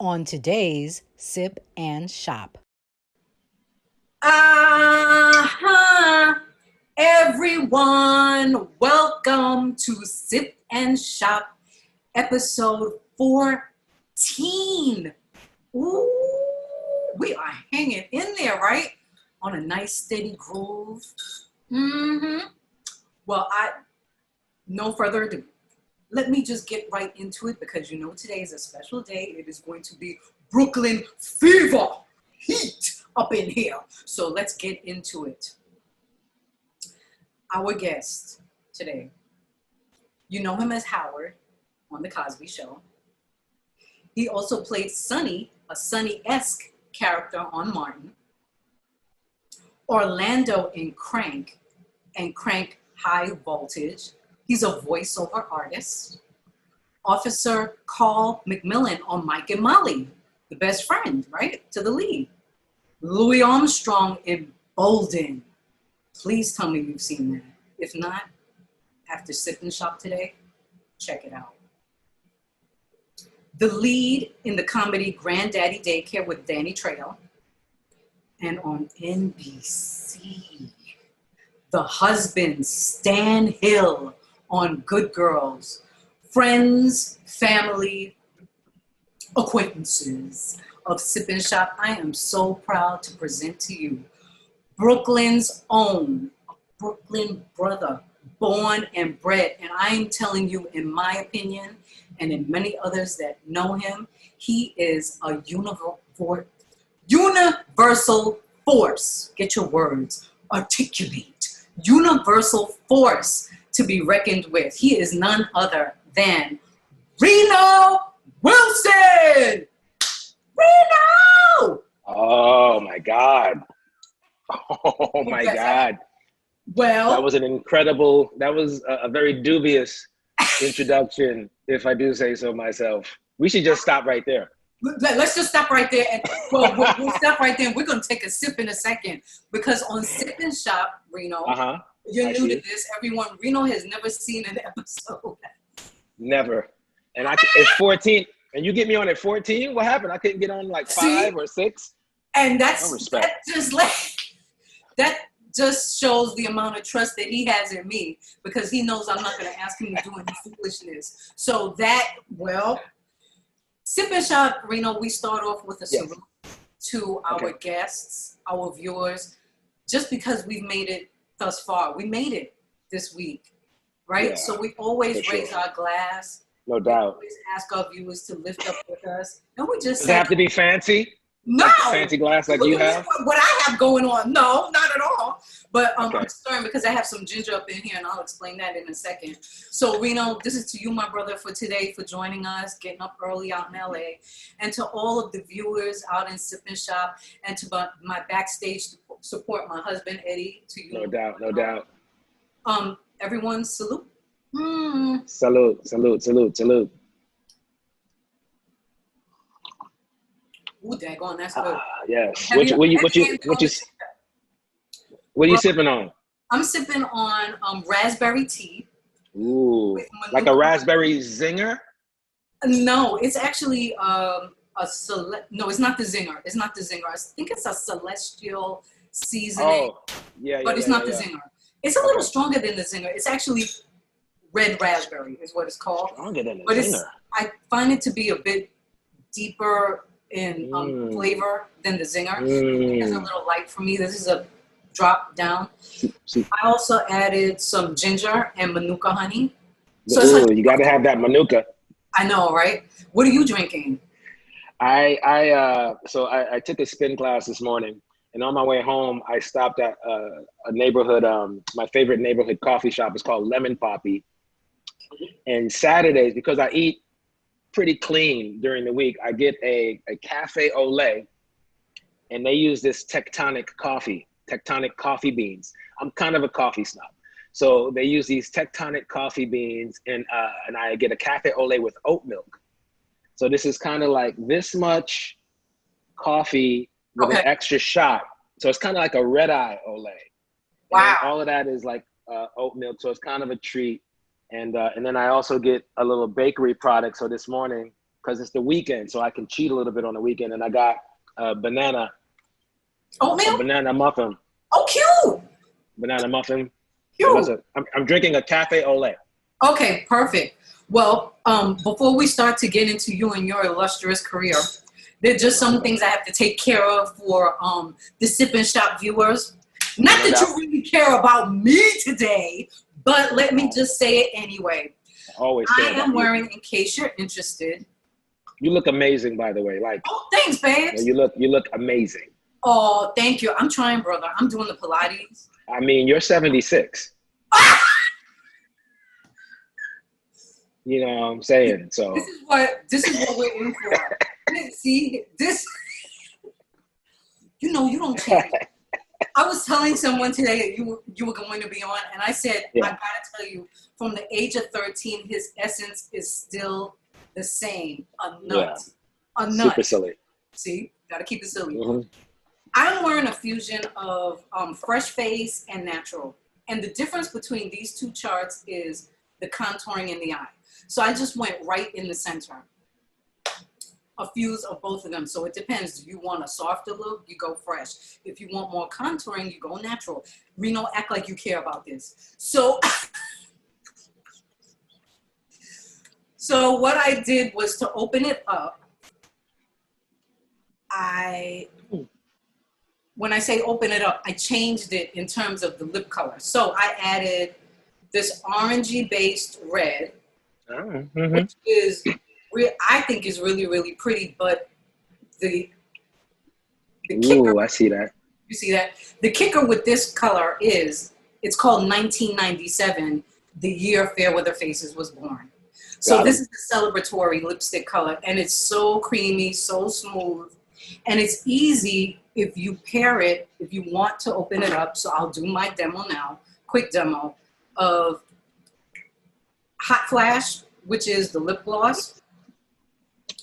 on today's Sip and Shop. Everyone, welcome to Sip and Shop, episode 14. Ooh, we are hanging in there, right? On a nice steady groove. Well, no further ado. Let me just get right into it because you know today is a special day. It is going to be Brooklyn fever, heat up in here. So let's get into it. Our guest today, you know him as Howard on The Cosby Show. He also played Sonny, a Sonny-esque character on Martin. Orlando in Crank and Crank High Voltage. He's a voiceover artist. Officer Carl McMillan on Mike and Molly, the best friend, right, to the lead. Louis Armstrong in Bolden. Please tell me you've seen that. If not, after Sip and Shop today, check it out. The lead in the comedy Granddaddy Daycare with Danny Trejo. And on NBC, the husband Stan Hill on Good Girls. Friends, family, acquaintances of Sip and Shop, I am so proud to present to you Brooklyn's own, Brooklyn brother, born and bred. And I am telling you, in my opinion, and in many others that know him, he is a universal force. Get your words, articulate. Universal force to be reckoned with. He is none other than Reno Wilson. Reno! Oh my God. Oh my God. Well, that was a very dubious introduction, if I do say so myself. We should just stop right there. Let's just stop right there. And we'll stop right there. And we're going to take a sip in a second because on Sip and Shop, Reno, you're new to this. Everyone, Reno has never seen an episode. Never. And it's 14. And you get me on at 14? What happened? I couldn't get on like 5 or 6? And that just shows the amount of trust that he has in me because he knows I'm not going to ask him to do any foolishness. So Sip and Shop, Reno, we start off with a salute to our guests, our viewers, just because we've made it thus far. We made it this week, right? Yeah, so we always raise our glass. No doubt. We always ask our viewers to lift up with us. And we just Does it have to be fancy? No. Like fancy glass like you have? What I have going on. No, not at all. But I'm stirring because I have some ginger up in here and I'll explain that in a second. So Reno, this is to you, my brother, for today, for joining us, getting up early out in LA. And to all of the viewers out in Sip and Shop and to my backstage support, my husband, Eddie, to you. No doubt. Everyone, salute. Salute. Ooh, daggone, that's good. Yes. What are you sipping on? I'm sipping on raspberry tea. Ooh, like a raspberry zinger? No, it's actually no, it's not the zinger. It's not the zinger. I think it's a celestial seasoning. Oh, yeah. But it's not the zinger. It's a little stronger than the zinger. It's actually red raspberry is what it's called. Stronger than the zinger. I find it to be a bit deeper in flavor than the zinger. It's a little light for me. This is a drop down. I also added some ginger and manuka honey. So you got to have that manuka. I know, right? What are you drinking? I took a spin class this morning, and on my way home, I stopped at a neighborhood. My favorite neighborhood coffee shop is called Lemon Poppy. And Saturdays, because I eat pretty clean during the week, I get a cafe au lait, and they use this tectonic coffee beans. I'm kind of a coffee snob. So they use these tectonic coffee beans, and I get a cafe au lait with oat milk. So this is kind of like this much coffee with an extra shot. So it's kind of like a red eye au lait. Wow. And all of that is like oat milk. So it's kind of a treat. And then I also get a little bakery product. So this morning because it's the weekend, so I can cheat a little bit on the weekend. And I got a banana muffin. Oh, cute. Banana muffin. Cute. I'm drinking a cafe au lait. Okay, perfect. Well, before we start to get into you and your illustrious career, there are just some things I have to take care of for the Sip and Shop viewers. Not that you really care about me today, but let me just say it anyway. Always. I am wearing, in case you're interested. You look amazing, by the way. Like, oh, thanks, babes. You look amazing. Oh, thank you. I'm trying, brother. I'm doing the Pilates. I mean, you're 76. You know what I'm saying? So this is what we're in for. See, this, you know, you don't change. I was telling someone today that you were going to be on, and I said, I gotta tell you, from the age of 13, his essence is still the same. A nut. A nut. Super silly. See, gotta keep it silly. Mm-hmm. I'm wearing a fusion of fresh face and natural. And the difference between these two charts is the contouring in the eye. So I just went right in the center. A fuse of both of them. So it depends. Do you want a softer look? You go fresh. If you want more contouring, you go natural. Reno, act like you care about this. So, so what I did was to open it up. When I say open it up, I changed it in terms of the lip color. So I added this orangey based red, which is, I think is really, really pretty, but the kicker, ooh, I see that. You see that? The kicker with this color is, it's called 1997, the year Fairweather Faces was born. So this is a celebratory lipstick color, and it's so creamy, so smooth, and it's easy if you pair it, if you want to open it up. So I'll do my demo now, quick demo of Hot Flash, which is the lip gloss.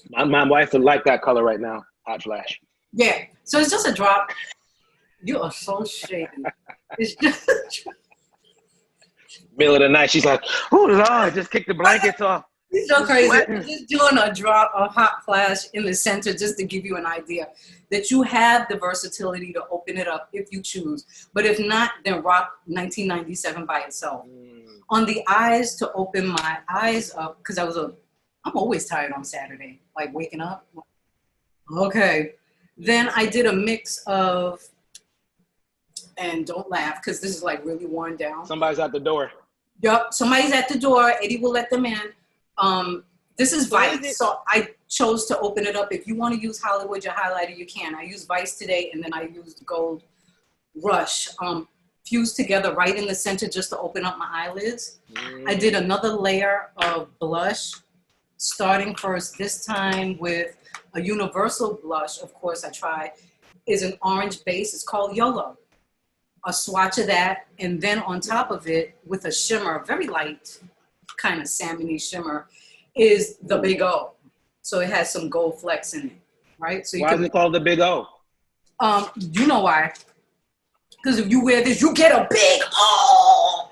My wife would like that color right now, Hot Flash. Yeah, so it's just a drop. You are so shady. It's just a drop. Middle of the night, she's like, oh Lord, just kick the blankets off. It's so crazy. I'm just doing a drop of Hot Flash in the center just to give you an idea that you have the versatility to open it up if you choose. But if not, then rock 1997 by itself. On the eyes, to open my eyes up, because I'm always tired on Saturday, like waking up. Okay. Then I did a mix of, and don't laugh, because this is like really worn down. Somebody's at the door. Yup, somebody's at the door. Eddie will let them in. This is Vice, so I chose to open it up. If you want to use Hollywood, your highlighter, you can. I used Vice today, and then I used Gold Rush. Fused together right in the center just to open up my eyelids. I did another layer of blush, starting first this time with a universal blush. Of course, I try, is an orange base. It's called YOLO. A swatch of that, and then on top of it with a shimmer, very light, kind of salmony shimmer, is the Big O. So it has some gold flecks in it, right? So why is it called the Big O? You know why? Because if you wear this, you get a big O.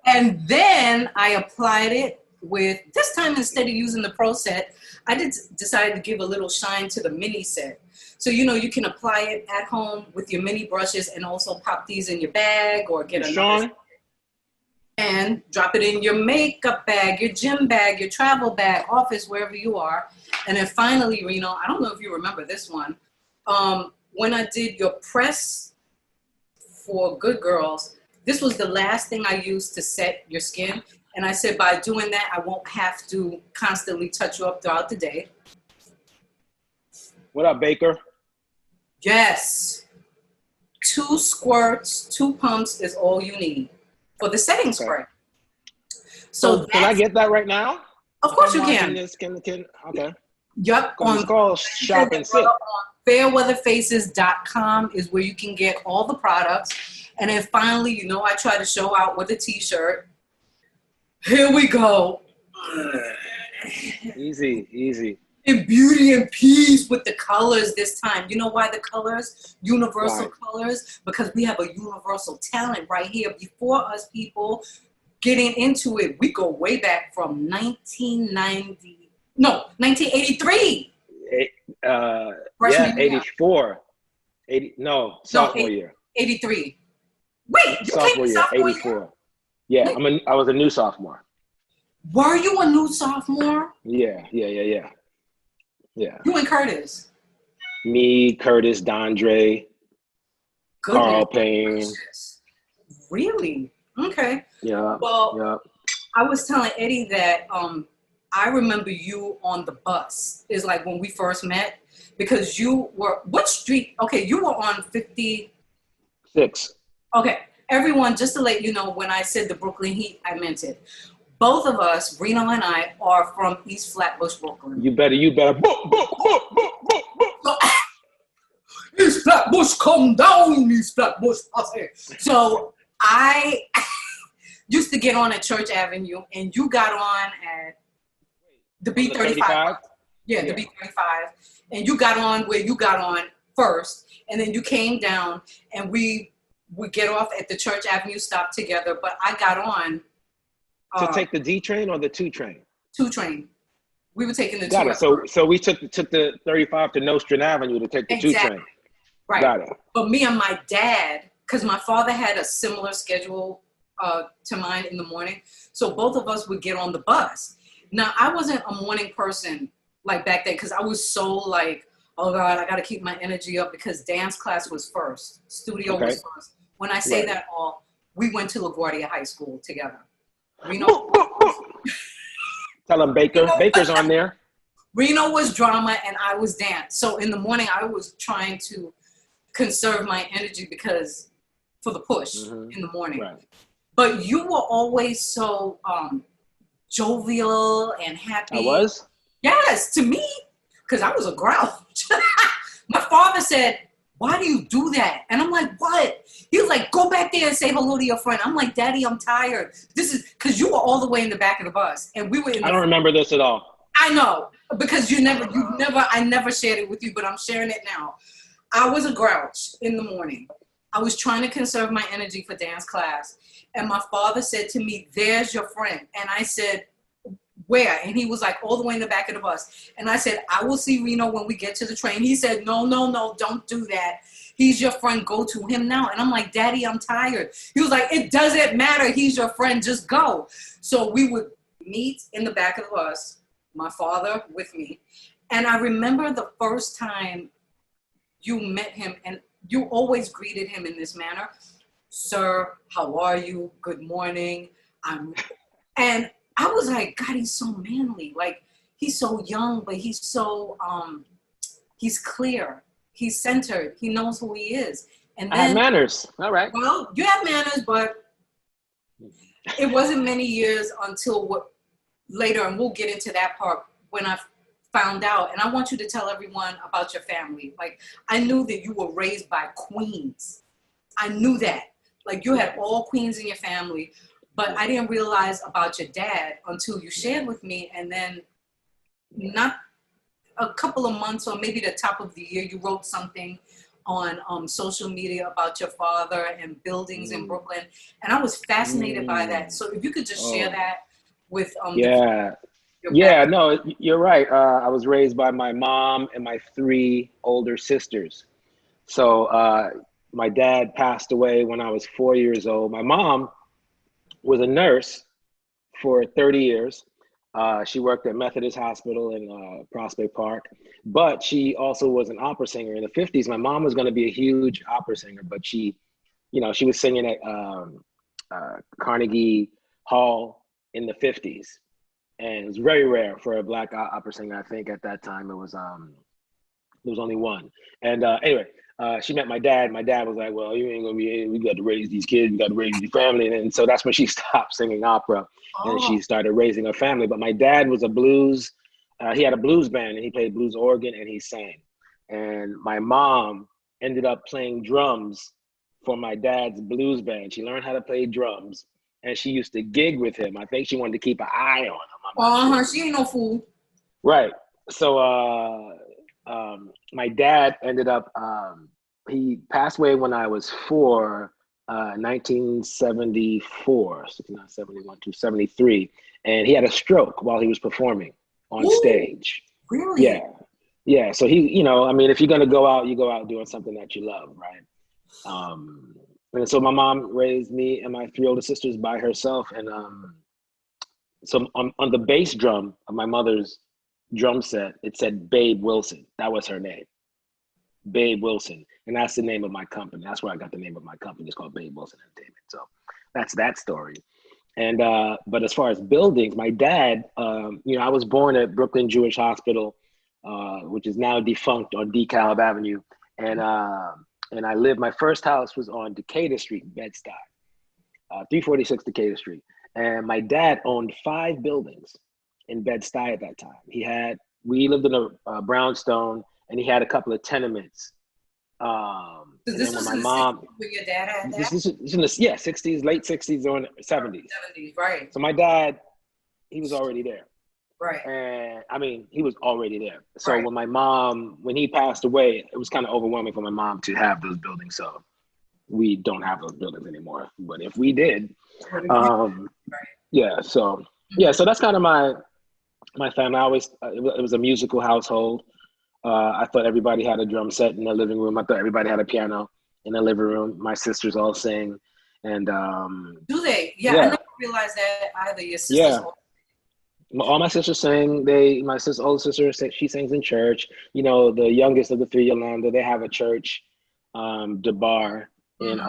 And then I applied it with, this time instead of using the Pro set, I decided to give a little shine to the mini set. So, you know, you can apply it at home with your mini brushes and also pop these in your bag or get another. And drop it in your makeup bag, your gym bag, your travel bag, office, wherever you are. And then finally, Reno, I don't know if you remember this one. When I did your press for Good Girls, this was the last thing I used to set your skin. And I said, by doing that, I won't have to constantly touch you up throughout the day. What up, Baker? Yes. 2 squirts, 2 pumps is all you need for the setting spray. So can I get that right now? Of course you can. Okay. Yep. It's called Shop and Sip. Fairweatherfaces.com is where you can get all the products. And then finally, you know, I try to show out with a t-shirt. Here we go. Easy, easy. In beauty and peace with the colors this time. You know why the colors? Universal colors. Because we have a universal talent right here before us, people. getting into it, we go way back from 1983. Yeah, Freshman year. 84. 80, no, sophomore year. 83. Wait, you came Sophomore in year, sophomore 84. year? Yeah, Wait, I was a new sophomore. were you a new sophomore? Yeah. You and Curtis. Me, Curtis, Dondre, Goodness Carl Payne. gracious. Really? Okay. Yeah, Well, yeah. I was telling Eddie that I remember you on the bus. Is like when we first met because you were what street? Okay, you were on 50. 6. Okay, everyone, just to let you know, when I said the Brooklyn Heat, I meant it. Both of us, Reno and I, are from East Flatbush, Brooklyn. You better. So, East Flatbush, come down, East Flatbush. So I used to get on at Church Avenue, and you got on at the B35. Yeah, the B35. And you got on where you got on first, and then you came down, and we would get off at the Church Avenue stop together. But I got on To take the D train or the 2 train? 2 train. We were taking the 2. Got it. So we took the 35 to Nostrand Avenue to take the 2 train. Right. Got it. But me and my dad, because my father had a similar schedule to mine in the morning, so both of us would get on the bus. Now, I wasn't a morning person like back then because I was so like, oh God, I got to keep my energy up because dance class was first, studio was first. When I say that all, we went to LaGuardia High School together. Tell them Baker's on there. Reno was drama and I was dance. So in the morning, I was trying to conserve my energy because for the push in the morning. Right. But you were always so jovial and happy. I was? Yes, to me, because I was a grouch. My father said, why do you do that? And I'm like, what? He was like, go back there and say hello to your friend. I'm like, Daddy, I'm tired. This is because you were all the way in the back of the bus. And we were in the I don't remember this at all. I know, because I never shared it with you, but I'm sharing it now. I was a grouch in the morning. I was trying to conserve my energy for dance class. And my father said to me, there's your friend. And I said, where? And he was like, all the way in the back of the bus. And I said, I will see Reno when we get to the train. He said, no, don't do that. He's your friend. Go to him now. And I'm like, Daddy, I'm tired. He was like, it doesn't matter. He's your friend. Just go. So we would meet in the back of the bus, my father with me. And I remember the first time you met him, and you always greeted him in this manner. Sir, how are you? Good morning. And I was like, God, he's so manly. Like, he's so young, but he's so, he's clear. He's centered. He knows who he is. And then, I have manners. All right. Well, you have manners, but it wasn't many years until later, and we'll get into that part, when I found out. And I want you to tell everyone about your family. Like, I knew that you were raised by queens. I knew that. Like, you had all queens in your family. But I didn't realize about your dad until you shared with me. And then not a couple of months or maybe the top of the year, you wrote something on social media about your father and buildings in Brooklyn. And I was fascinated by that. So if you could just share that with no, you're right. I was raised by my mom and my 3 older sisters. So my dad passed away when I was 4 years old. My mom was a nurse for 30 years. She worked at Methodist Hospital in Prospect Park, but she also was an opera singer in the 50s. My mom was going to be a huge opera singer, but she was singing at Carnegie Hall in the 50s. And it was very rare for a Black opera singer. I think at that time there was only one. And anyway, she met my dad. My dad was like, well, you ain't gonna be, we got to raise these kids, we got to raise the family. And so that's when she stopped singing opera and she started raising her family. But my dad was he had a blues band and he played blues organ and he sang. And my mom ended up playing drums for my dad's blues band. She learned how to play drums and she used to gig with him. I think she wanted to keep an eye on him. She ain't no fool. Right. So my dad ended up, he passed away when I was 4. 1974, 69, 71 to 73. And he had a stroke while he was performing on Ooh, stage. really? Yeah. Yeah. So he, you know, I mean, if you're going to go out, you go out doing something that you love, right? And so my mom raised me and my three older sisters by herself. And so on the bass drum of my mother's drum set, it said Babe Wilson. That was her name, Babe Wilson. And that's the name of my company. That's where I got the name of my company. It's called Babe Wilson Entertainment. So that's that story. And but as far as buildings, my dad, you know, I was born at Brooklyn Jewish Hospital, which is now defunct on DeKalb Avenue. And I lived, my first house was on Decatur Street, Bed-Stuy, 346 Decatur Street. And my dad owned 5 buildings in Bed-Stuy at that time. We lived in a brownstone, and he had a couple of tenements. So this was my in the mom, 60s when your dad had that? this is in the 60s, late 60s or 70s. 70s, right. So my dad, he was already there. Right. And I mean, he was already there. So Right. when he passed away, it was kind of overwhelming for my mom to have those buildings. So we don't have those buildings anymore. But if we did, Right. yeah. So that's kind of my family. I always, it was a musical household. I thought everybody had a drum set in their living room. I thought everybody had a piano in their living room. My sisters all sing. And Do they? Yeah, I never realized that either. Your sisters. Yeah. All my sisters sing. My older sister, she sings in church. You know, the youngest of the 3, Yolanda, they have a church, DeBar in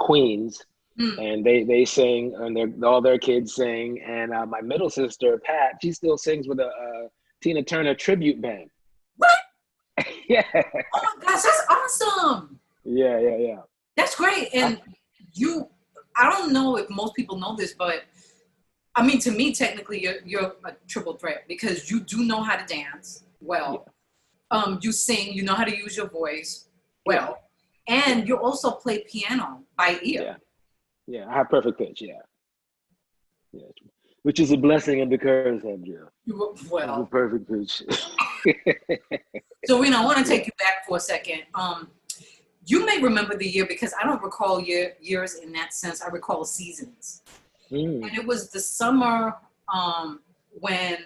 Queens, and they sing, and all their kids sing. And my middle sister, Pat, she still sings with a Tina Turner tribute band. What? Yeah. Oh my gosh, that's awesome. Yeah. That's great. And I don't know if most people know this, but I mean, to me, technically, you're a triple threat because you do know how to dance well. Yeah. You sing, you know how to use your voice well. Yeah. And you also play piano by ear. Yeah, I have perfect pitch, yeah. Which is a blessing and the curse, Andrea. Well, a perfect pitch. So, I want to take you back for a second. You may remember the year because I don't recall years in that sense. I recall seasons. And it was the summer when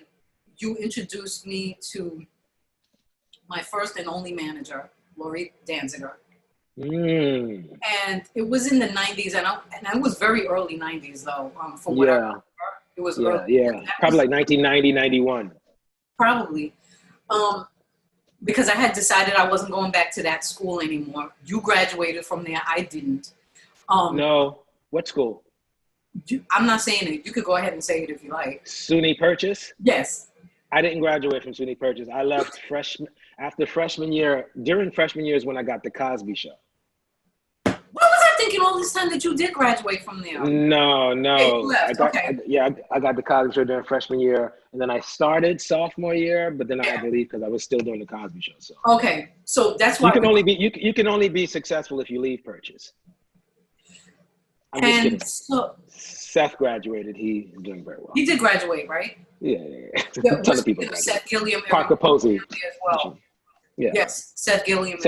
you introduced me to my first and only manager, Lori Danziger. And it was in the 90s, and it was very early 90s, though, from what I remember. It was early. Yeah, probably like 1990, 91. Probably. Because I had decided I wasn't going back to that school anymore. You graduated from there. I didn't. No. What school? I'm not saying it. You could go ahead and say it if you like. SUNY Purchase? Yes. I didn't graduate from SUNY Purchase. I left after freshman year. During freshman year is when I got the Cosby Show. What was I thinking all this time that you did graduate from there? No. I got the Cosby Show during freshman year, and then I started sophomore year, but then I had to leave because I was still doing the Cosby Show. So okay, so that's why you can only be successful if you leave Purchase. I'm just kidding. So Seth graduated. He's doing very well. He did graduate, right? Yeah. A ton of people. Seth Gilliam. Parker Posey as well. Yeah. Yes, Seth Gilliam.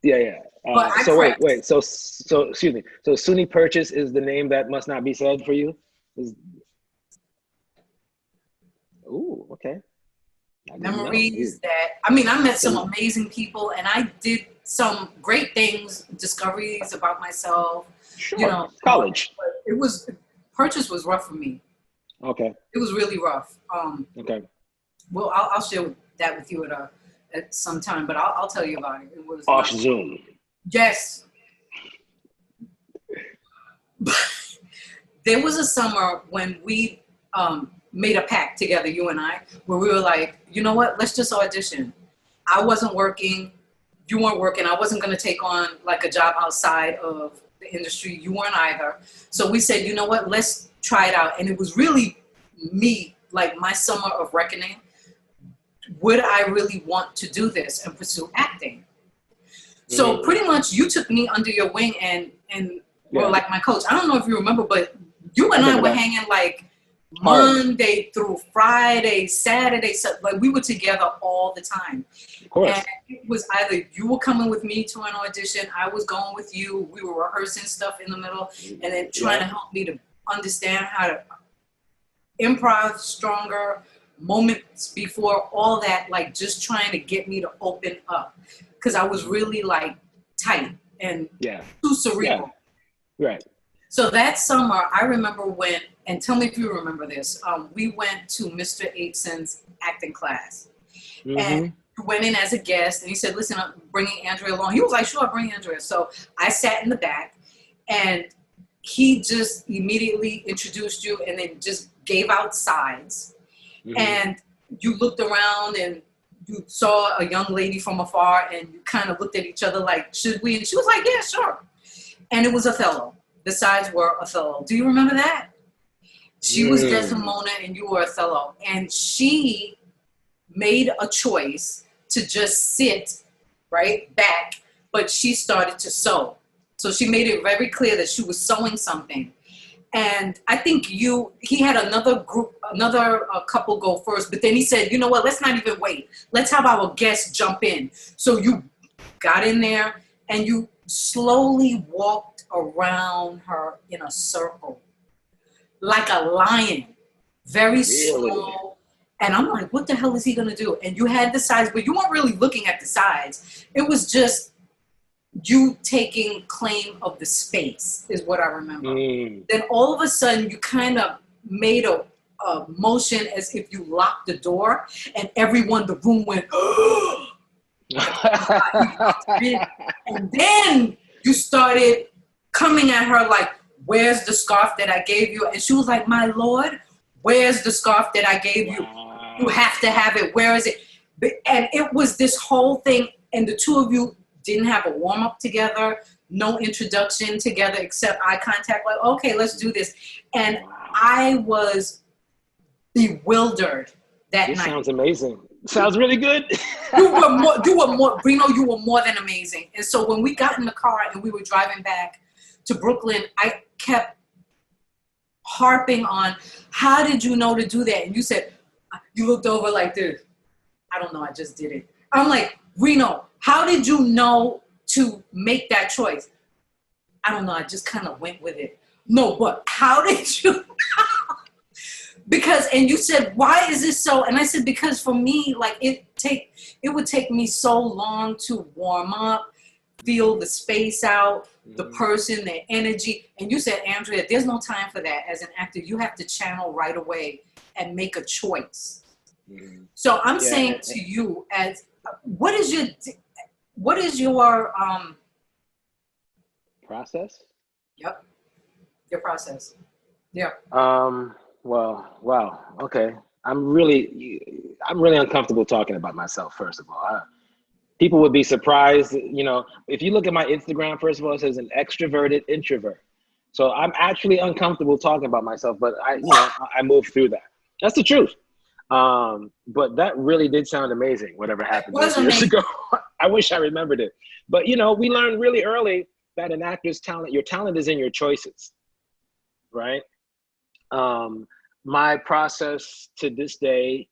Yeah. Wait. So excuse me. So SUNY Purchase is the name that must not be said for you? Ooh, okay. Memories that, I met some amazing people, and I did some great things, discoveries about myself. Sure. College. Purchase was rough for me. Okay. It was really rough. Okay. Well, I'll share that with you at some time, but I'll tell you about it. It was off Zoom. Yes. There was a summer when we made a pact together, you and I, where we were like, you know what? Let's just audition. I wasn't working. You weren't working. I wasn't going to take on like a job outside of the industry. You weren't either. So we said, you know what? Let's try it out. And it was really me, like my summer of reckoning. Would I really want to do this and pursue acting? So pretty much you took me under your wing and were like my coach. I don't know if you remember, but you and I were hanging like Horrible. Monday through Friday, Saturday, so like we were together all the time. Of And course. it was either you were coming with me to an audition, I was going with you, we were rehearsing stuff in the middle, and then trying Yeah. to help me to understand how to improv stronger, moments before all that, like just trying to get me to open up. Because I was really like tight and Yeah. too Yeah. cerebral. Right. So that summer, I remember when, and tell me if you remember this, we went to Mr. Apeson's acting class. And Mm-hmm. we went in as a guest, and he said, listen, I'm bringing Andrea along. He was like, sure, I'll bring Andrea. So I sat in the back, and he just immediately introduced you and then just gave out sides. Mm-hmm. And you looked around, and you saw a young lady from afar, and you kind of looked at each other like, should we? And she was like, yeah, sure. And it was Othello. The sides were Othello. Do you remember that? She was Desdemona and you were Othello. And she made a choice to just sit right back, but she started to sew. So she made it very clear that she was sewing something. And I think he had another couple go first, but then he said, you know what, let's not even wait. Let's have our guests jump in. So you got in there and you slowly walked around her in a circle like a lion, very Really? slow. And I'm like, what the hell is he gonna do? And you had the sides, but you weren't really looking at the sides. It was just you taking claim of the space is what I remember. Then all of a sudden you kind of made a motion as if you locked the door, and everyone in the room went, and then you started coming at her like, where's the scarf that I gave you? And she was like, my lord, where's the scarf that I gave you? You have to have it. Where is it? And it was this whole thing, and the two of you didn't have a warm-up together, no introduction together except eye contact, like, okay, let's do this. And I was bewildered that This night. sounds amazing. Sounds really good. You were more, Reno, you were more than amazing. And so when we got in the car and we were driving back to Brooklyn, I kept harping on, how did you know to do that? And you said, you looked over like this. I don't know, I just did it. I'm like, Reno, how did you know to make that choice? I don't know, I just kind of went with it. No, but how did you? Because, and you said, why is this so? And I said, because for me, like it would take me so long to warm up, feel the space out, the person, their energy. And you said, Andrea, there's no time for that. As an actor, you have to channel right away and make a choice. So I'm saying to you, as what is your process? Yep, your process. Yeah. Well, wow. Okay. I'm really uncomfortable talking about myself, first of all. People would be surprised, you know, if you look at my Instagram, first of all, it says an extroverted introvert. So I'm actually uncomfortable talking about myself, but I moved through that. That's the truth. But that really did sound amazing, whatever happened years ago. I wish I remembered it. But, you know, we learned really early that an actor's talent, your talent is in your choices, right? My process to this day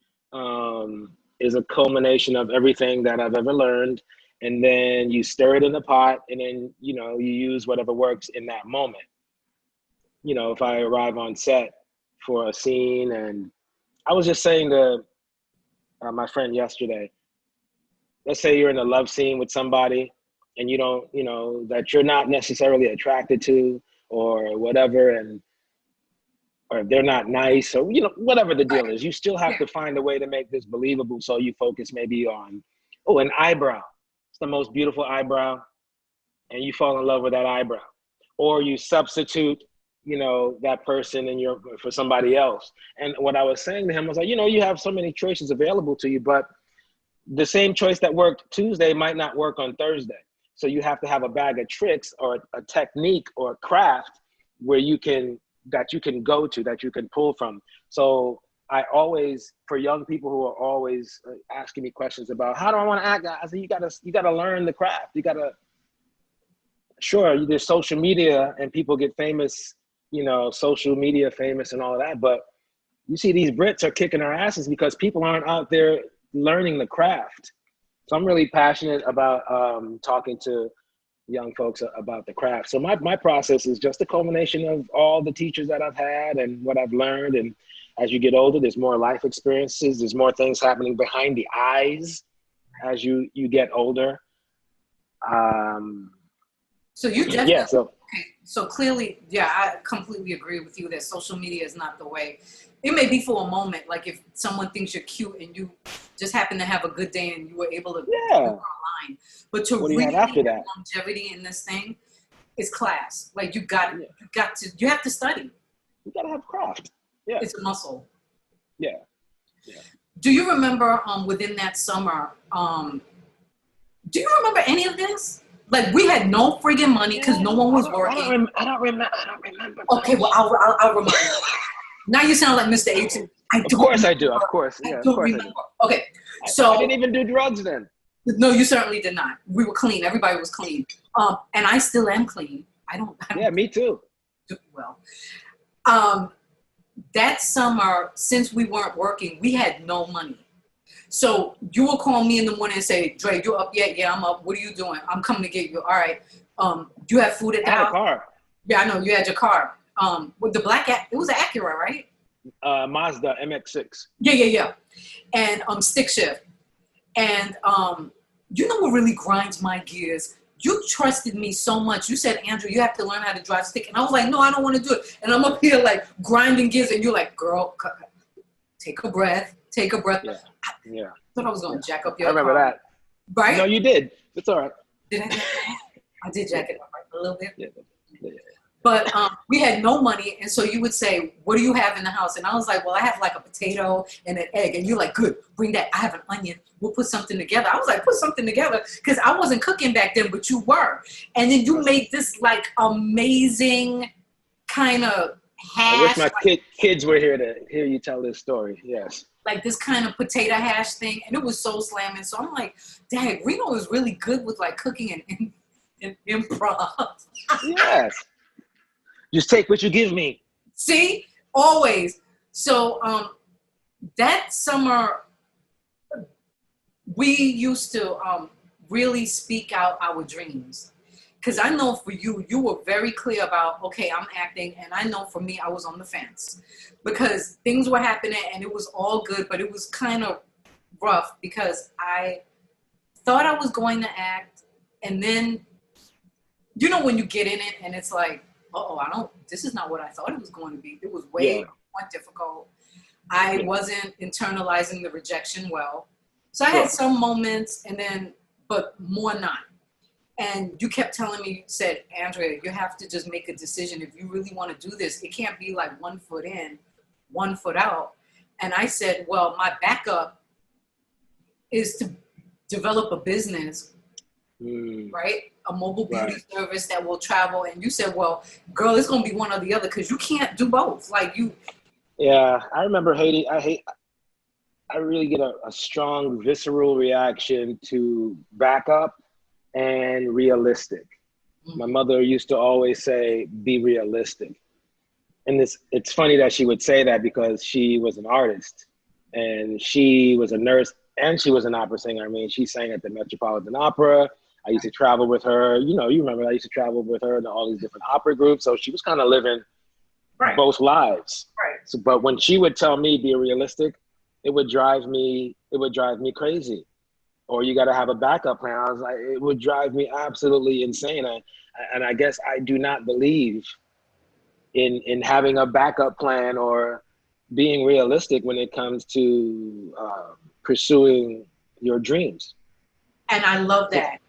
is a culmination of everything that I've ever learned. And then you stir it in the pot, and then, you know, you use whatever works in that moment. You know, if I arrive on set for a scene, and I was just saying to my friend yesterday, let's say you're in a love scene with somebody and you don't, you know, that you're not necessarily attracted to or whatever, or if they're not nice, or, you know, whatever the deal is, you still have to find a way to make this believable. So you focus maybe on, an eyebrow. It's the most beautiful eyebrow, and you fall in love with that eyebrow. Or you substitute, you know, that person for somebody else. And what I was saying to him was like, you know, you have so many choices available to you, but the same choice that worked Tuesday might not work on Thursday. So you have to have a bag of tricks or a technique or a craft that you can go to, that you can pull from. So I always, for young people who are always asking me questions about how do I want to act, I say, you gotta learn the craft. Sure, there's social media and people get famous, you know, social media famous and all of that, but you see these Brits are kicking our asses because people aren't out there learning the craft. So I'm really passionate about talking to young folks about the craft. So my process is just a culmination of all the teachers that I've had and what I've learned. And as you get older, there's more life experiences. There's more things happening behind the eyes as you get older. So you definitely, yeah. So okay. So clearly, yeah, I completely agree with you that social media is not the way. It may be for a moment, like if someone thinks you're cute and you just happen to have a good day and you were able to yeah. online. But to What do you really have after have that? longevity in this thing is class. Like you have to study. You gotta have craft. Yeah. It's a muscle. Yeah. Yeah. Do you remember within that summer, do you remember any of this? Like we had no friggin' money because no one was working. I don't remember. Okay, well I'll remind you. Now you sound like Mr. H. Of course I do. Of course. Yeah, I of don't course remember. I do. Okay, so I didn't even do drugs then. no, you certainly did not. We were clean. Everybody was clean. And I still am clean. I don't Yeah, me too. do well. That summer, since we weren't working, we had no money. So you will call me in the morning and say, Dre, you up yet? Yeah, I'm up. What are you doing? I'm coming to get you. All right. Do you have food at the I had house? a car. Yeah, I know. You had your car. With the it was an Acura, right? Mazda MX-6. Yeah. And stick shift. And you know what really grinds my gears? You trusted me so much. You said, Andrew, you have to learn how to drive stick. And I was like, no, I don't want to do it. And I'm up here like grinding gears. And you're like, girl, take a breath. Take a breath. Yeah. I thought I was going to jack up your I remember car. that. Right? No, you did. It's all right. Did I? I did jack it up right, a little bit. Yeah. But we had no money, and so you would say, what do you have in the house? And I was like, well, I have like a potato and an egg. And you're like, good, bring that. I have an onion. We'll put something together. I was like, put something together, because I wasn't cooking back then, but you were. And then you made this like amazing kind of hash. I wish my kids were here to hear you tell this story. Yes. Like this kind of potato hash thing, and it was so slamming. So I'm like, dang, Reno is really good with like cooking and improv. Yes. Just take what you give me. See, always. So that summer, we used to really speak out our dreams. Because I know for you, you were very clear about, okay, I'm acting. And I know for me, I was on the fence. Because things were happening and it was all good, but it was kind of rough because I thought I was going to act. And then, you know, when you get in it and it's like, this is not what I thought it was going to be. It was way more difficult. I wasn't internalizing the rejection well. So I had some moments but more not. And you kept telling me, you said, Andrea, you have to just make a decision. If you really want to do this, it can't be like 1 foot in, 1 foot out. And I said, well, my backup is to develop a business, right? A mobile beauty service that will travel. And you said, well, girl, it's going to be one or the other because you can't do both. Like you. Yeah, I remember I really get a strong visceral reaction to backup and realistic. My mother used to always say, be realistic. And it's funny that she would say that because she was an artist and she was a nurse and she was an opera singer. I mean, she sang at the Metropolitan Opera. I used to travel with her. You know, you remember I used to travel with her to all these different opera groups. So she was kind of living both lives. Right. So, but when she would tell me be realistic, it would drive me crazy. Or you got to have a backup plan. I was like, it would drive me absolutely insane. And I guess I do not believe in having a backup plan or being realistic when it comes to pursuing your dreams. And I love that.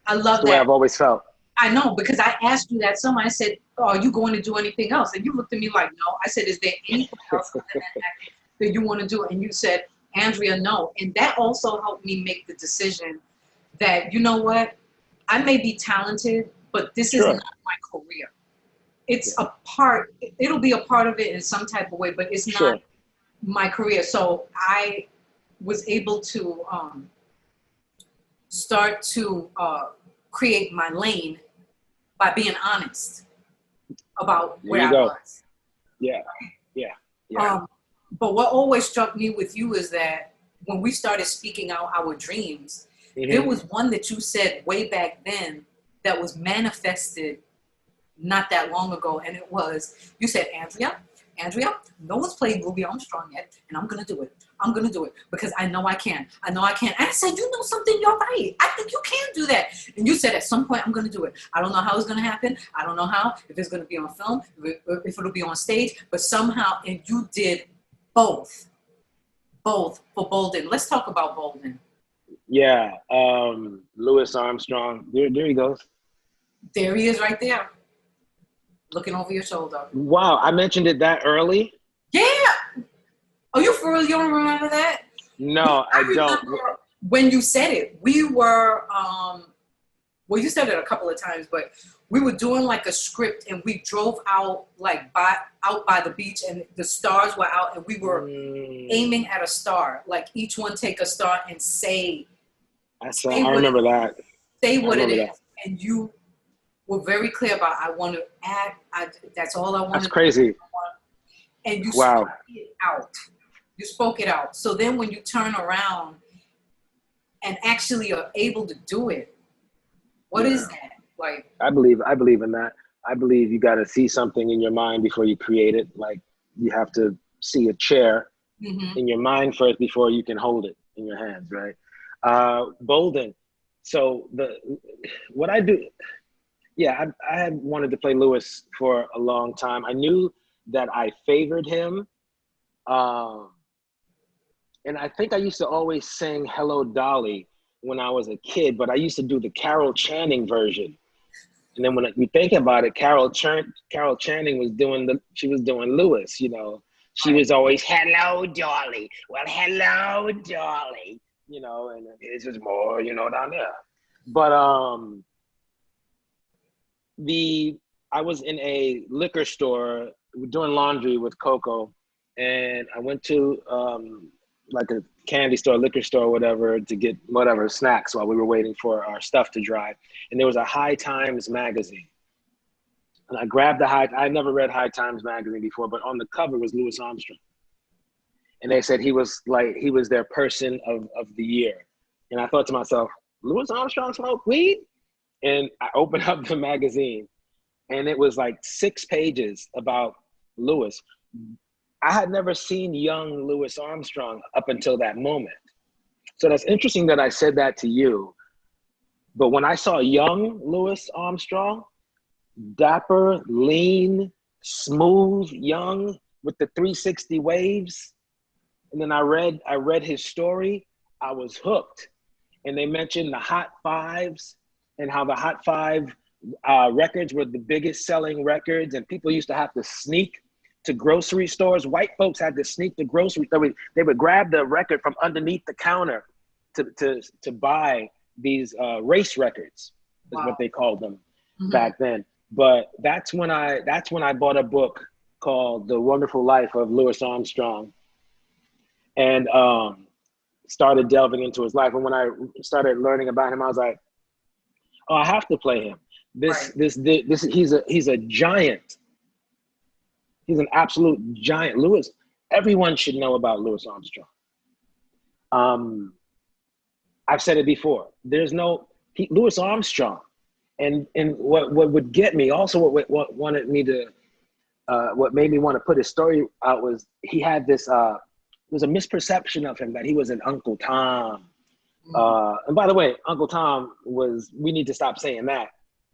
I love That's the way I've always felt. I know, because I asked you that summer. I said, are you going to do anything else? And you looked at me like, no. I said, is there anything else that you want to do? And you said, Andrea, no. And that also helped me make the decision that, you know what, I may be talented, but this is not my career. It's a part, it'll be a part of it in some type of way, but it's not my career. So I was able to start to create my lane by being honest about where I was. Yeah. But what always struck me with you is that when we started speaking out our dreams, there Mm-hmm. was one that you said way back then that was manifested not that long ago. And it was, you said, Andrea, no one's played Louis Armstrong yet, and I'm going to do it. I'm going to do it because I know I can. I know I can. And I said, you know something? You're right. I think you can do that. And you said, at some point, I'm going to do it. I don't know how it's going to happen. I don't know how, if it's going to be on film, if it'll be on stage, but somehow, and you did both for Bolden. Let's talk about Bolden. Yeah, Louis Armstrong. There he goes. There he is right there, looking over your shoulder. Wow, I mentioned it that early. Yeah. Oh, you for real? You don't remember that? No, I don't. Remember when you said it. We were, well, you said it a couple of times, but we were doing like a script, and we drove out out by the beach, and the stars were out, and we were aiming at a star. Like each one take a star and say I remember that. Say what it is, and you were very clear about, I want to act. That's all I want. That's crazy. And you Wow. spoke it out. You spoke it out. So then when you turn around and actually are able to do it, what is that? Like, I believe in that. I believe you got to see something in your mind before you create it. Like you have to see a chair in your mind first before you can hold it in your hands, right? Bolden. So what I do, yeah, I had wanted to play Louis for a long time. I knew that I favored him. And I think I used to always sing Hello Dolly when I was a kid, but I used to do the Carol Channing version. And then when you think about it, Carol Channing was doing Louis, you know. She was always, hello, Dolly. Well, hello, Dolly. You know, and it's just more, you know, down there. But I was in a liquor store doing laundry with Coco, and I went to like a candy store, liquor store, whatever, to get whatever snacks while we were waiting for our stuff to dry. And there was a High Times magazine. And I grabbed I never read High Times magazine before, but on the cover was Louis Armstrong. And they said he was their person of the year. And I thought to myself, Louis Armstrong smoked weed? And I opened up the magazine, and it was like 6 pages about Louis. I had never seen young Louis Armstrong up until that moment. So that's interesting that I said that to you. But when I saw young Louis Armstrong, dapper, lean, smooth, young, with the 360 waves, and then I read his story, I was hooked. And they mentioned the Hot Fives and how the Hot Five records were the biggest selling records, and people used to have to sneak to grocery stores. White folks had to sneak to grocery. They would grab the record from underneath the counter to buy these race records, is what they called them back then. But that's when I bought a book called The Wonderful Life of Louis Armstrong, and started delving into his life. And when I started learning about him, I was like, oh, I have to play him. He's a giant. He's an absolute giant. Everyone should know about Louis Armstrong. I've said it before. Louis Armstrong, and what would get me, also what made me want to put his story out was he had this. There was a misperception of him that he was an Uncle Tom. And by the way, Uncle Tom we need to stop saying that,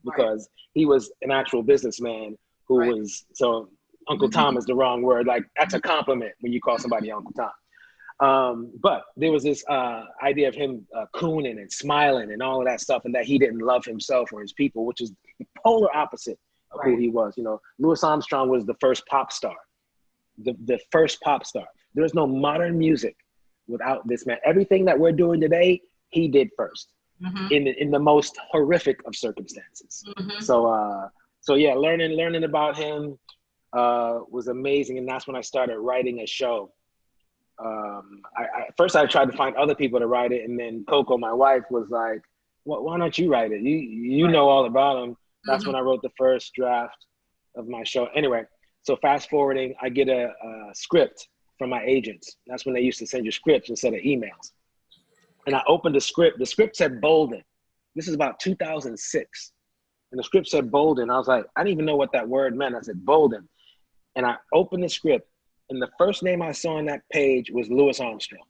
because he was an actual businessman who was, so Uncle Tom is the wrong word. Like, that's a compliment when you call somebody Uncle Tom. But there was this idea of him cooning and smiling and all of that stuff, and that he didn't love himself or his people, which is the polar opposite of who he was. You know, Louis Armstrong was the first pop star, the first pop star. There's no modern music without this man. Everything that we're doing today, he did first, in the most horrific of circumstances. So yeah, learning about him was amazing, and that's when I started writing a show. First I tried to find other people to write it, and then Coco, my wife, was like, why don't you write it? You know all about him. That's when I wrote the first draft of my show. Anyway, so fast forwarding, I get a script from my agents. That's when they used to send you scripts instead of emails. And I opened the script. The script said Bolden. This is about 2006. And the script said Bolden. I was like, I didn't even know what that word meant. I said Bolden. And I opened the script, and the first name I saw on that page was Louis Armstrong.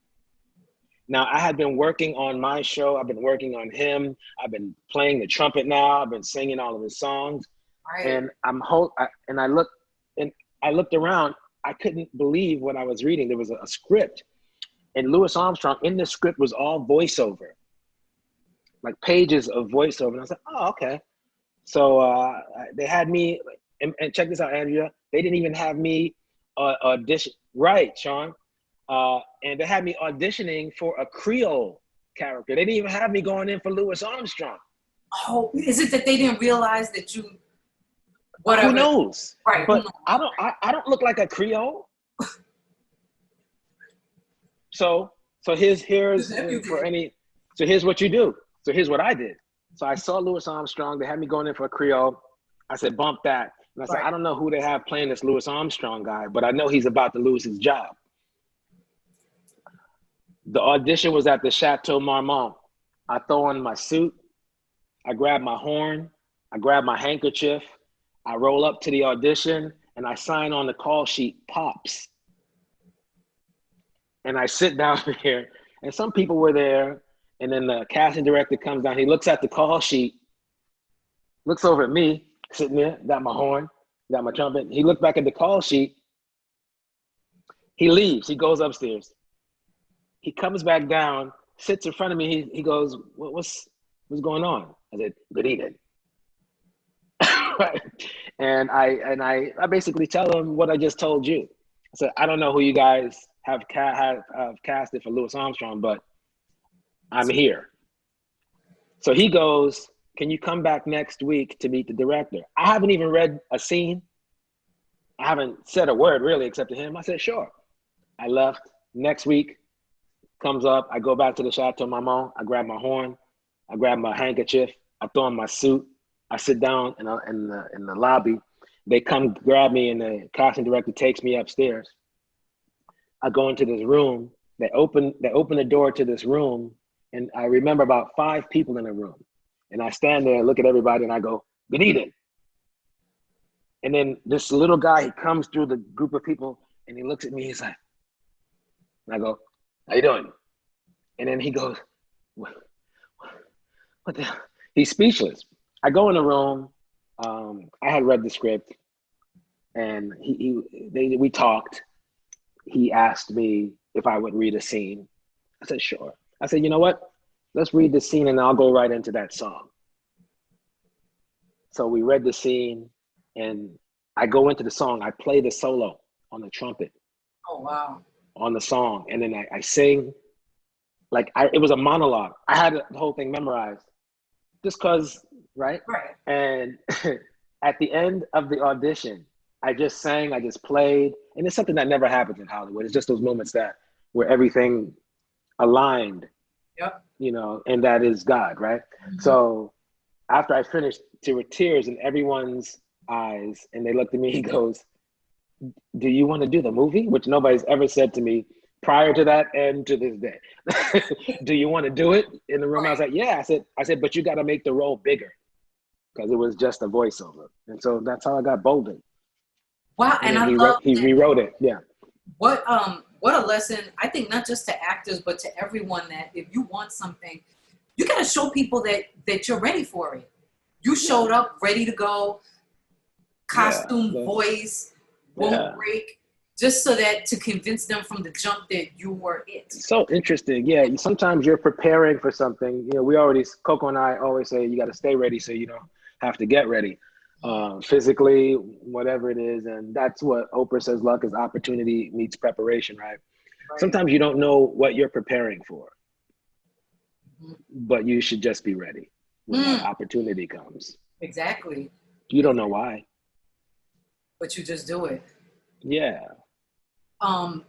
Now, I had been working on my show. I've been working on him. I've been playing the trumpet now. I've been singing all of his songs. Right. And I looked around. I couldn't believe what I was reading. There was a script, and Louis Armstrong in the script was all voiceover, like pages of voiceover. And I was like, oh, okay. So they had me, and check this out, Andrea. They didn't even have me audition. Right, Sean. And they had me auditioning for a Creole character. They didn't even have me going in for Louis Armstrong. Oh, is it that they didn't realize that you? Whatever. Who knows? Right. But I don't look like a Creole. So here's what you do. So here's what I did. So I saw Louis Armstrong. They had me going in for a Creole. I said, bump that. And I said, I don't know who they have playing this Louis Armstrong guy, but I know he's about to lose his job. The audition was at the Chateau Marmont. I throw on my suit. I grab my horn. I grab my handkerchief. I roll up to the audition, and I sign on the call sheet, Pops. And I sit down here, and some people were there, and then the casting director comes down. He looks at the call sheet, looks over at me, sitting there, got my horn, got my trumpet. He looked back at the call sheet. He leaves. He goes upstairs. He comes back down, sits in front of me. He goes, what's going on? I said, good evening. Right. And I basically tell him what I just told you. I said, I don't know who you guys have casted for Louis Armstrong, but I'm here. So he goes, can you come back next week to meet the director? I haven't even read a scene. I haven't said a word really except to him. I said, sure. I left. Next week comes up. I go back to the Chateau Marmont. I grab my horn. I grab my handkerchief. I throw on my suit. I sit down in the lobby. They come grab me, and the casting director takes me upstairs. I go into this room. They open the door to this room, and I remember about 5 people in the room. And I stand there and look at everybody, and I go, good evening. And then this little guy, he comes through the group of people, and he looks at me. He's like, and I go, how you doing? And then he goes, what the hell? He's speechless. I go in the room. I had read the script, and we talked. He asked me if I would read a scene. I said, sure. I said, you know what? Let's read the scene, and I'll go right into that song. So we read the scene, and I go into the song. I play the solo on the trumpet. Oh, wow. On the song. And then I sing. It was a monologue. I had the whole thing memorized just because, right? Right. And at the end of the audition, I just sang, I just played. And it's something that never happens in Hollywood. It's just those moments where everything aligned, yep. And that is God, right? Mm-hmm. So after I finished, there were tears in everyone's eyes, and they looked at me, he goes, do you want to do the movie? Which nobody's ever said to me prior to that and to this day. Do you want to do it? In the room, right. I was like, yeah. I said, but you got to make the role bigger, because it was just a voiceover. And so that's how I got Bolden. Wow, and I love he rewrote it. Yeah. What a lesson, I think, not just to actors, but to everyone, that if you want something, you got to show people that you're ready for it. You showed up ready to go, costume, voice, won't break, just so that to convince them from the jump that you were it. So interesting. Yeah, sometimes you're preparing for something. Coco and I always say you got to stay ready so you don't have to get ready. Physically, whatever it is. And that's what Oprah says, luck is opportunity meets preparation, right? Sometimes you don't know what you're preparing for, but you should just be ready when that opportunity comes. Exactly. You don't know why. But you just do it. Yeah. I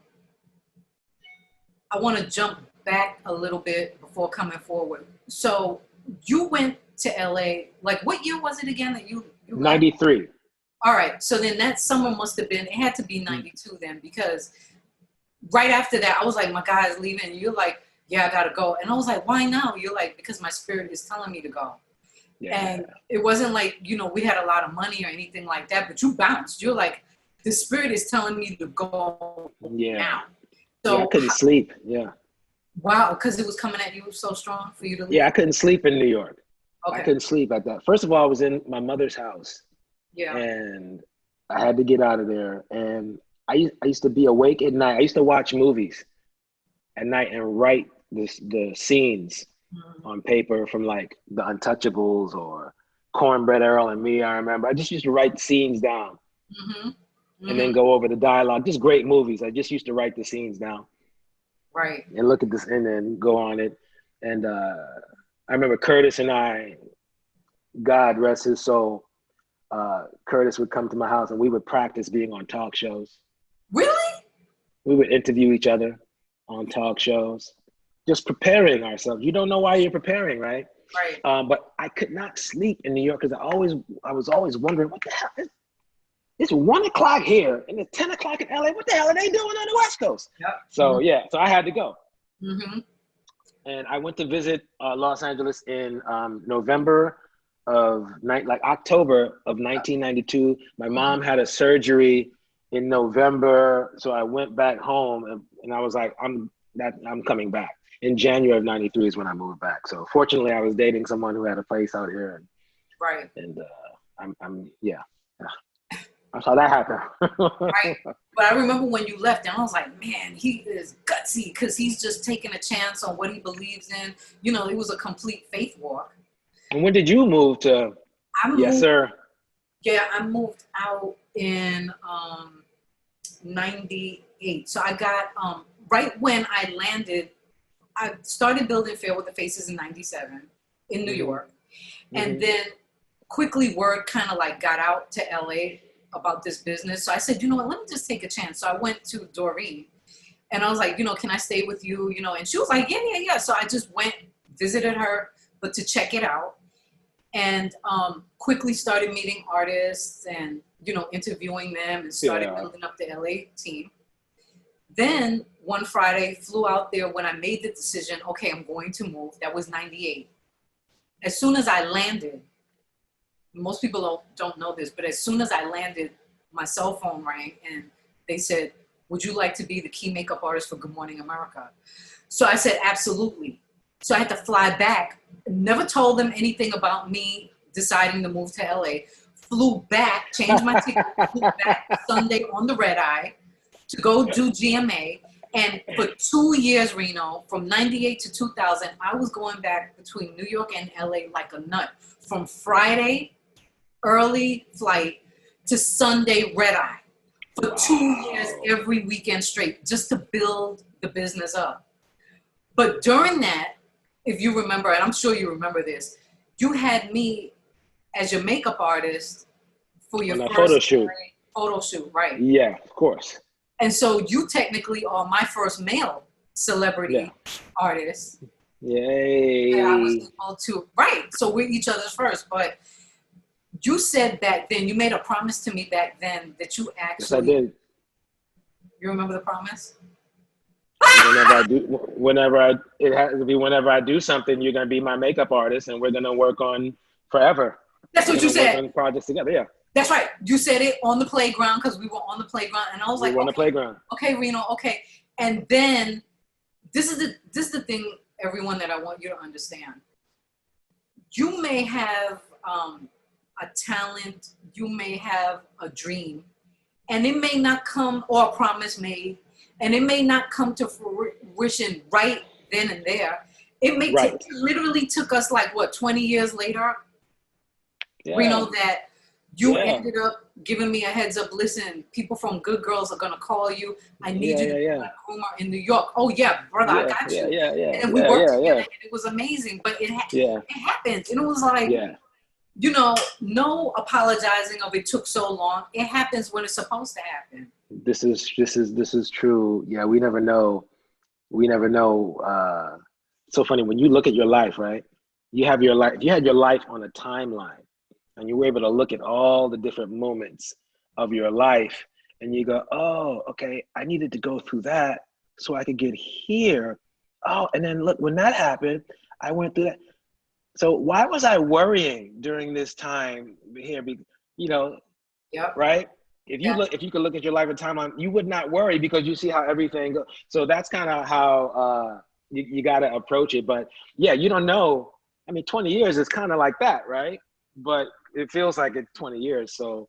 want to jump back a little bit before coming forward. So you went to LA, what year was it again that you 93. All right. So then that summer must have been, it had to be 92 then, because right after that, I was like, my guy is leaving. And you're like, yeah, I gotta go. And I was like, why now? You're like, because my spirit is telling me to go. Yeah. And it wasn't like, you know, we had a lot of money or anything like that, but you bounced. You're like, the spirit is telling me to go Yeah. now. So, yeah, I couldn't sleep. Yeah. Wow, because it was coming at you so strong for you to leave? Yeah, I couldn't sleep in New York. Okay. I couldn't sleep at that. First of all, I was in my mother's house. Yeah. And I had to get out of there. And I used to be awake at night. I used to watch movies at night and write the scenes on paper from like The Untouchables or Cornbread Earl and Me. I remember I just used to write scenes down and then go over the dialogue. Just great movies. I just used to write the scenes down. Right. And look at this and then go on it. And I remember Curtis and I, God rest his soul, Curtis would come to my house and we would practice being on talk shows. Really? We would interview each other on talk shows, just preparing ourselves. You don't know why you're preparing, right? Right. But I could not sleep in New York because I was always wondering, what the hell? It's 1 o'clock here and it's 10 o'clock in LA. What the hell are they doing on the West Coast? Yep. So yeah, so I had to go. And I went to visit Los Angeles in November of October of 1992. My mom had a surgery in November, so I went back home and I was like, I'm coming back. In January of 93 is when I moved back. So fortunately, I was dating someone who had a place out here. Right. And yeah. That's how that happened. Right. But I remember when you left, and I was like, man, he is gutsy because he's just taking a chance on what he believes in. You know, it was a complete faith walk. And when did you move to? Yes, sir. Yeah, I moved out in 98. So I got, right when I landed, I started building Fairweather Faces in 97 in New York. And then quickly word kind of like got out to LA about this business. So I said, you know what, let me just take a chance. So I went to Doreen and I was like, you know, can I stay with you? You know, and she was like, yeah. So I just went, visited her, but to check it out. And quickly started meeting artists and, you know, interviewing them and started building up the LA team. Then one Friday, flew out there when I made the decision, okay, I'm going to move. That was 98. As soon as I landed, most people don't know this, but as soon as I landed, my cell phone rang and they said, would you like to be the key makeup artist for Good Morning America? So I said, absolutely. So I had to fly back. Never told them anything about me deciding to move to LA. Flew back, changed my ticket, flew back Sunday on the red eye to go do GMA. And for 2 years, Reno, from 98 to 2000, I was going back between New York and LA like a nut. From Friday, early flight, to Sunday, red eye. For 2 years, every weekend straight, just to build the business up. But during that, if you remember, and I'm sure you remember this, you had me as your makeup artist for your first photo shoot, right? Yeah, of course. And so you technically are my first male celebrity artist. Yay. And I was able to, right. So we're each other's first. But you said back then, you made a promise to me back then that you actually. Yes, I did. You remember the promise? It has to be whenever I do something, you're going to be my makeup artist and we're going to work on forever. That's what you said. On projects together, yeah. That's right. You said it on the playground because we were on the playground, and I was like, on the playground. Okay, Reno, okay. And then this is the thing, everyone, that I want you to understand. You may have a talent, you may have a dream, and it may not come, or a promise made, and it may not come to fruition right then and there. It literally took us like 20 years later, Reno, that you ended up giving me a heads up. Listen, people from Good Girls are gonna call you. I need you to be a groomer in New York. Oh yeah, brother, I got you. And we worked together, and it was amazing. But it happened, and it was like, you know, no apologizing of it took so long. It happens when it's supposed to happen. This is true. Yeah, we never know. It's so funny when you look at your life, right? You have your life. You had your life on a timeline. And you were able to look at all the different moments of your life and you go, oh, okay, I needed to go through that so I could get here. Oh, and then look, when that happened, I went through that. So why was I worrying during this time here? You know, Yep. right? Yeah. If you could look at your life and timeline, you would not worry because you see how everything goes. So that's kind of how you got to approach it. But yeah, you don't know. I mean, 20 years is kind of like that, right? But it feels like it's 20 years. So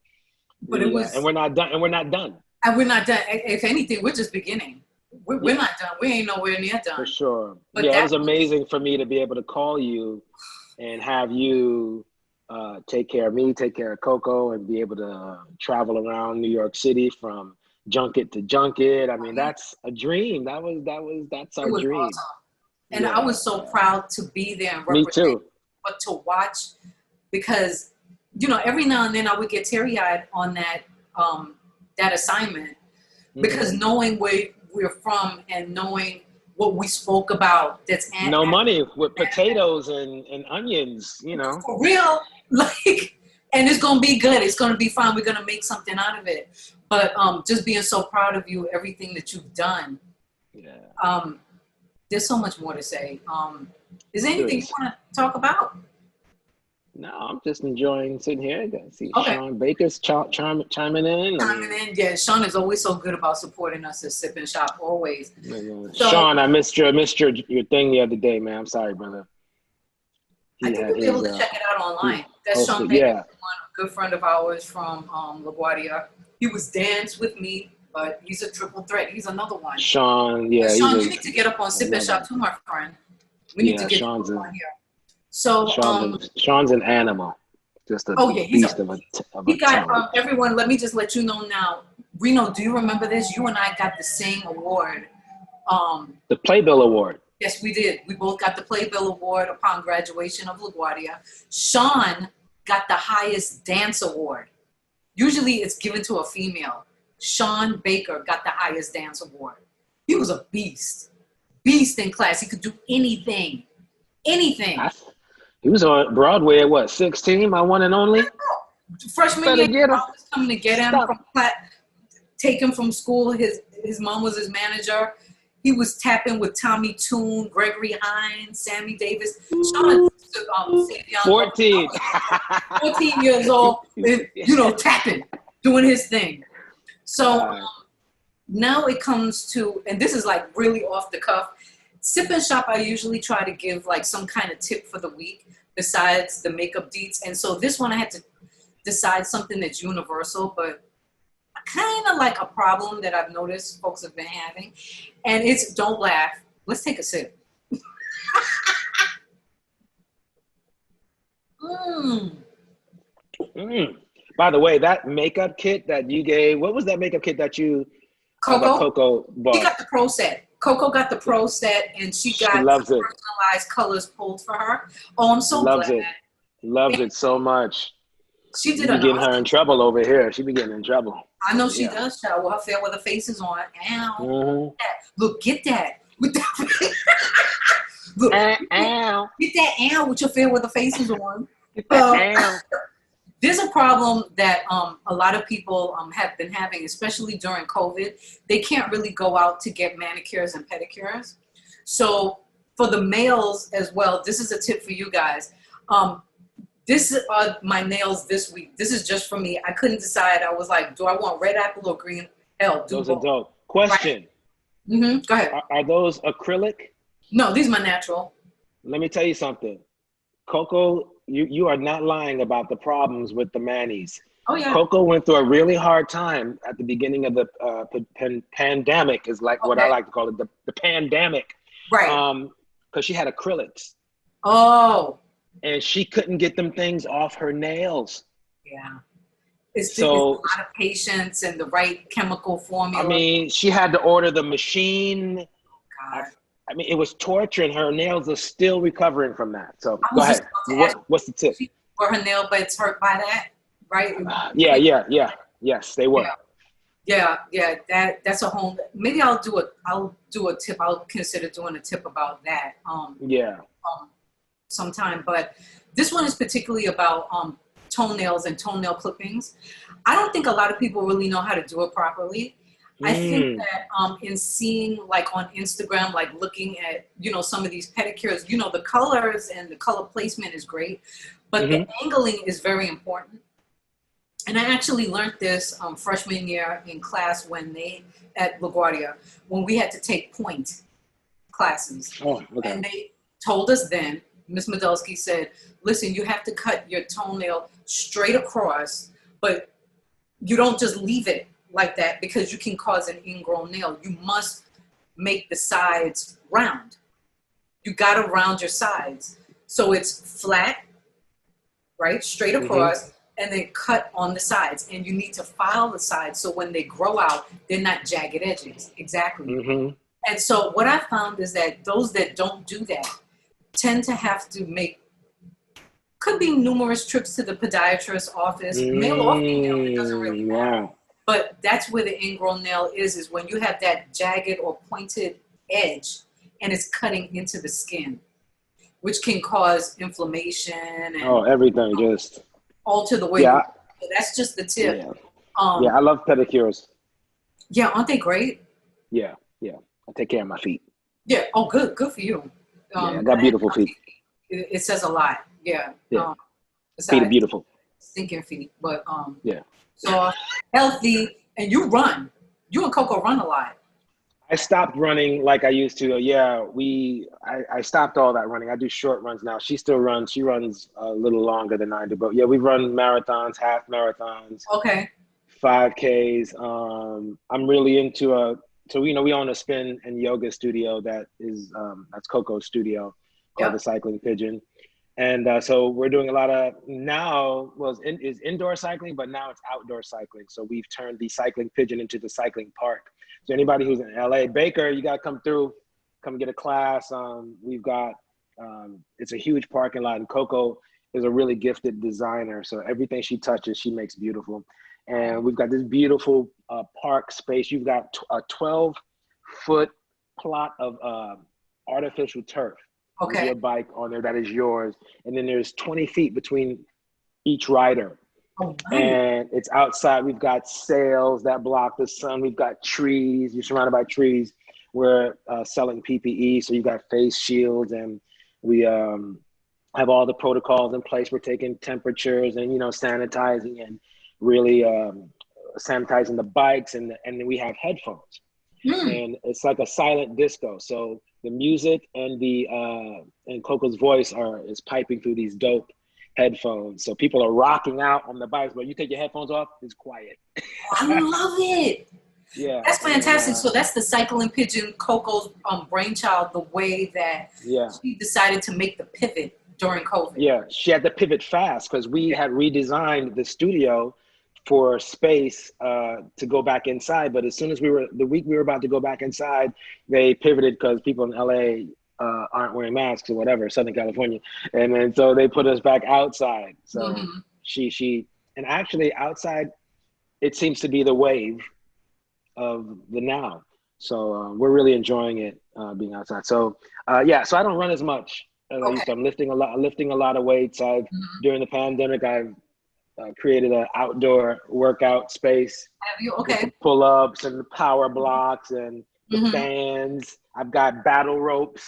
But it was, and we're not done. And we're not done. and we're not done. If anything, we're just beginning. We're not done. We ain't nowhere near done. For sure. But Yeah, it was amazing for me to be able to call you and have you take care of me, take care of Coco, and be able to travel around New York City from junket to junket. I mean, that's a dream. That's our dream. Awesome. And I was so proud to be there and Me represent, too. but to watch, because, you know, every now and then I would get teary-eyed on that assignment, because knowing where we're from and knowing what we spoke about, that's no money with potatoes and onions, you know. For real, like, and it's gonna be good. It's gonna be fine. We're gonna make something out of it. But just being so proud of you, everything that you've done. Yeah. There's so much more to say. Is there anything you want to talk about? No, I'm just enjoying sitting here. I see Okay. Sean Baker's chiming in. Yeah, Sean is always so good about supporting us at Sip and Shop, always. So, Sean, I missed your thing the other day, man. I'm sorry, brother. I think you'll be able to check it out online. That's Sean Baker, yeah. A good friend of ours from LaGuardia. He was dance with me, but he's a triple threat. He's another one. Sean, yeah. Sean, you need to get up on Sip and Shop too, my friend. We need to get Sean's on here. So Sean's an animal, just a beast of a talent. Everyone, let me just let you know now. Reno, do you remember this? You and I got the same award. The Playbill Award. Yes, we did. We both got the Playbill Award upon graduation of LaGuardia. Sean got the highest dance award. Usually it's given to a female. Sean Baker got the highest dance award. He was a beast. Beast in class. He could do anything. Anything. He was on Broadway at what, 16, my one and only? Freshman year, I was coming to get him take him from school. His mom was his manager. He was tapping with Tommy Toon, Gregory Hines, Sammy Davis. Sean, 14 years old, you know, tapping, doing his thing. So now it comes to, and this is like really off the cuff, Sip and Shop, I usually try to give like some kind of tip for the week besides the makeup deets. And so this one I had to decide something that's universal, but kind of like a problem that I've noticed folks have been having. And it's, don't laugh. Let's take a sip. By the way, that makeup kit that you gave, what was that makeup kit that Coco bought? She got the pro set. Coco got the pro set, and she got personalized colors pulled for her. Oh, I'm so glad. Loves it so much. She did getting her in trouble over here. She be getting in trouble. I know she does, child. With her Fairweather faces on. Ow. Look, get that. With that. Look, ow. Get that ow with your Fairweather faces on. Get that ow. There's a problem that a lot of people have been having, especially during COVID. They can't really go out to get manicures and pedicures. So for the males as well, this is a tip for you guys. This is my nails this week. This is just for me. I couldn't decide. I was like, do I want red apple or green? Those are dope. Question. Right. Go ahead. Are those acrylic? No, these are my natural. Let me tell you something. Coco, you are not lying about the problems with the manis. Oh, yeah. Coco went through a really hard time at the beginning of the pandemic, is like what I like to call it, the pandemic. Right. Because she had acrylics. Oh. And she couldn't get them things off her nails. Yeah. It's a lot of patience and the right chemical formula. I mean, she had to order the machine. God. I mean, it was torture, and her nails are still recovering from that. So go ahead. What's the tip? Were her nail beds hurt by that? Right? Yeah. Yes, they were. Yeah. That's a whole. Maybe I'll do a tip. I'll consider doing a tip about that. Sometime. But this one is particularly about toenails and toenail clippings. I don't think a lot of people really know how to do it properly. I think Mm. that in seeing like on Instagram, like looking at, some of these pedicures, the colors and the color placement is great, but the Mm-hmm. angling is very important. And I actually learned this freshman year in class at LaGuardia, when we had to take point classes. Oh, okay. And they told us then, Miss Medelsky said, listen, you have to cut your toenail straight across, but you don't just leave it like that because you can cause an ingrown nail. You must make the sides round. You got to round your sides. So it's flat, right? Straight Mm-hmm. across, and then cut on the sides. And you need to file the sides so when they grow out, they're not jagged edges. Exactly. Mm-hmm. And so what I found is that those that don't do that tend to have to make, could be numerous trips to the podiatrist's office, male or female, it doesn't really Mm, matter. wow. But that's where the ingrown nail is when you have that jagged or pointed edge and it's cutting into the skin, which can cause inflammation Oh, and everything just. alter the way Yeah. so that's just the tip. Yeah. Yeah. I love pedicures. Yeah, aren't they great? Yeah. Yeah. I take care of my feet. Yeah. Oh, good for you. Yeah. I got beautiful feet. It says a lot. Yeah. Yeah. Feet are Besides beautiful. stinking feet, but Yeah. so healthy, and you run. You and Coco run a lot. I stopped running like I used to. Yeah, I stopped all that running. I do short runs now. She still runs. She runs a little longer than I do. But yeah, we run marathons, half marathons, Okay. 5Ks. I'm really into so we own a spin and yoga studio that's Coco's studio called the Yep. Cycling Pigeon. And so we're doing a lot of now, is indoor cycling, but now it's outdoor cycling. So we've turned the Cycling Pigeon into the cycling park. So anybody who's in LA, Baker, you got to come through, come get a class. We've got, it's a huge parking lot, and Coco is a really gifted designer. So everything she touches, she makes beautiful. And we've got this beautiful park space. You've got a 12-foot plot of artificial turf. With Okay. your bike on there that is yours, and then there's 20 feet between each rider, Oh, nice. and it's outside. We've got sails that block the sun. We've got trees. You're surrounded by trees. We're selling PPE, so you got face shields, and we have all the protocols in place. We're taking temperatures and sanitizing and really sanitizing the bikes, and then we have headphones. And it's like a silent disco. So the music and and Coco's voice is piping through these dope headphones. So people are rocking out on the bikes, but you take your headphones off, it's quiet. I love it. Yeah, That's fantastic. So that's the Cycling Pigeon, Coco's brainchild. The way that she decided to make the pivot during COVID. Yeah, she had to pivot fast because we had redesigned the studio for space to go back inside. But as soon as the week we were about to go back inside, they pivoted because people in LA aren't wearing masks or whatever, Southern California. And then so they put us back outside. So and actually outside, it seems to be the wave of the now. So we're really enjoying it being outside. So so I don't run as much as I used to. I'm lifting a lot of weights. During the pandemic, I've created an outdoor workout space. Have you? With Okay. the pull-ups and the power blocks and the fans. I've got battle ropes.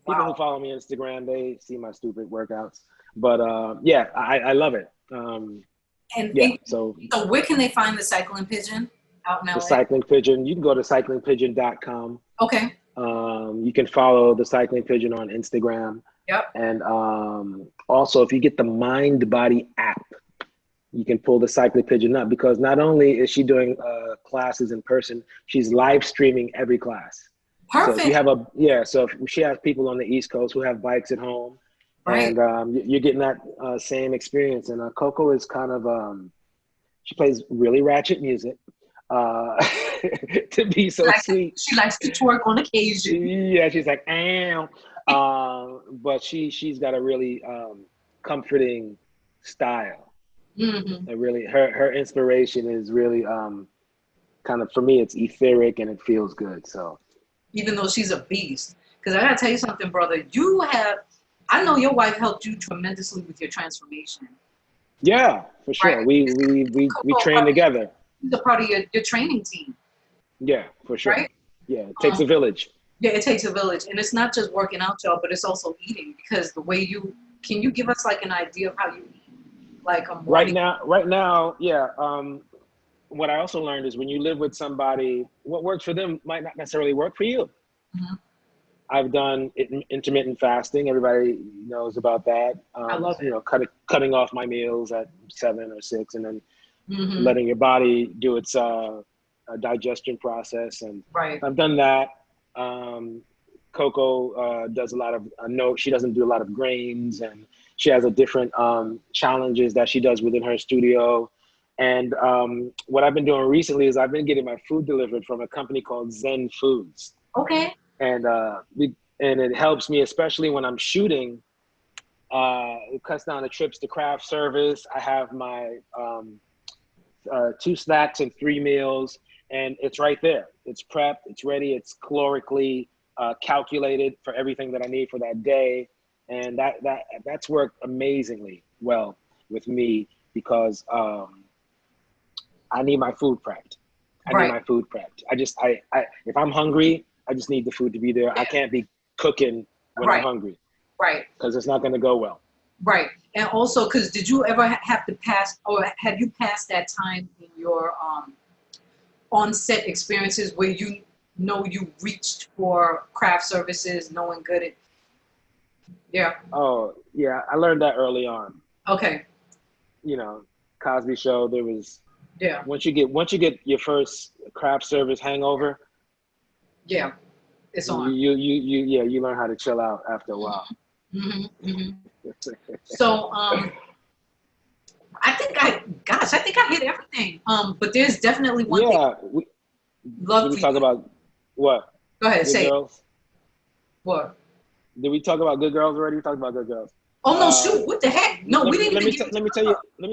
People who follow me on Instagram, they see my stupid workouts. But I love it. So where can they find the Cycling Pigeon out in LA? The Cycling Pigeon, you can go to cyclingpigeon.com. Okay. You can follow the Cycling Pigeon on Instagram. Yep. And also, if you get the Mind Body app, you can pull the Cycling Pigeon up, because not only is she doing classes in person, she's live streaming every class. Perfect. So if you have so if she has people on the East Coast who have bikes at home, and you're getting that same experience. And Coco is kind of, she plays really ratchet music to be so sweet. She likes to twerk on occasion. Yeah, she's like, ow. But she's got a really comforting style. And really, her inspiration is really kind of, for me, it's etheric and it feels good. So even though she's a beast, because I gotta tell you something, brother, I know your wife helped you tremendously with your transformation. Yeah, for sure. Right. We train together. She's a part of your training team. Yeah, for sure. right? Yeah, it takes a village. Yeah, it takes a village, and it's not just working out, y'all, but it's also eating. Because the way can you give us like an idea of how you eat, like a morning? Right now, yeah. What I also learned is when you live with somebody, what works for them might not necessarily work for you. Mhm. I've done intermittent fasting. Everybody knows about that. I love it. Cutting off my meals at 7 or 6, and then Hmm. letting your body do its digestion process. And Right. I've done that. Um, Coco does a lot of no, she doesn't do a lot of grains, and she has a different challenges that she does within her studio. And what I've been doing recently is I've been getting my food delivered from a company called Zen Foods, Okay. and it helps me, especially when I'm shooting. It cuts down the trips to craft service. I have my 2 snacks and 3 meals, and it's right there. It's prepped, it's ready, it's calorically calculated for everything that I need for that day, and that's worked amazingly well with me because I need my food prepped. I need Right. my food prepped. I if I'm hungry, I just need the food to be there. I can't be cooking when I'm Right. hungry Right. because it's not going to go well. Right. And also, because did you ever have to pass, or have you passed that time in your on-set experiences where you know you reached for craft services, knowing good at, yeah. Oh yeah, I learned that early on. Okay. Cosby Show. There was Yeah. once you get your first craft service hangover, Yeah. It's on. you learn how to chill out after a while. Hmm. Hmm. So, I think I hit everything. But there's definitely one thing Yeah, I'd did love we for talk you. about what? Go ahead, Good say it. girls? What? Did we talk about good girls already? We talked about good girls. Oh no, Uh, shoot! What the heck? No, we didn't let even me get into let me the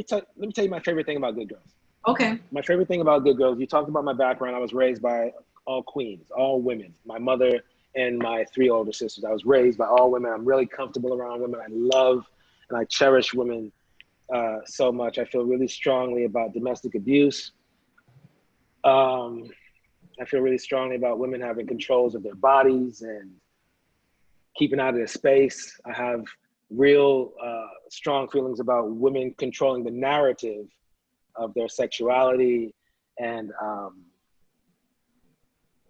tell you club. my favorite thing about good girls. Okay. My favorite thing about good girls. You talked about my background. I was raised by all queens, all women. My mother and my 3 older sisters. I was raised by all women. I'm really comfortable around women. I love and I cherish women so much. I feel really strongly about domestic abuse. Um, I feel really strongly about women having controls of their bodies and keeping out of their space. I have real strong feelings about women controlling the narrative of their sexuality. And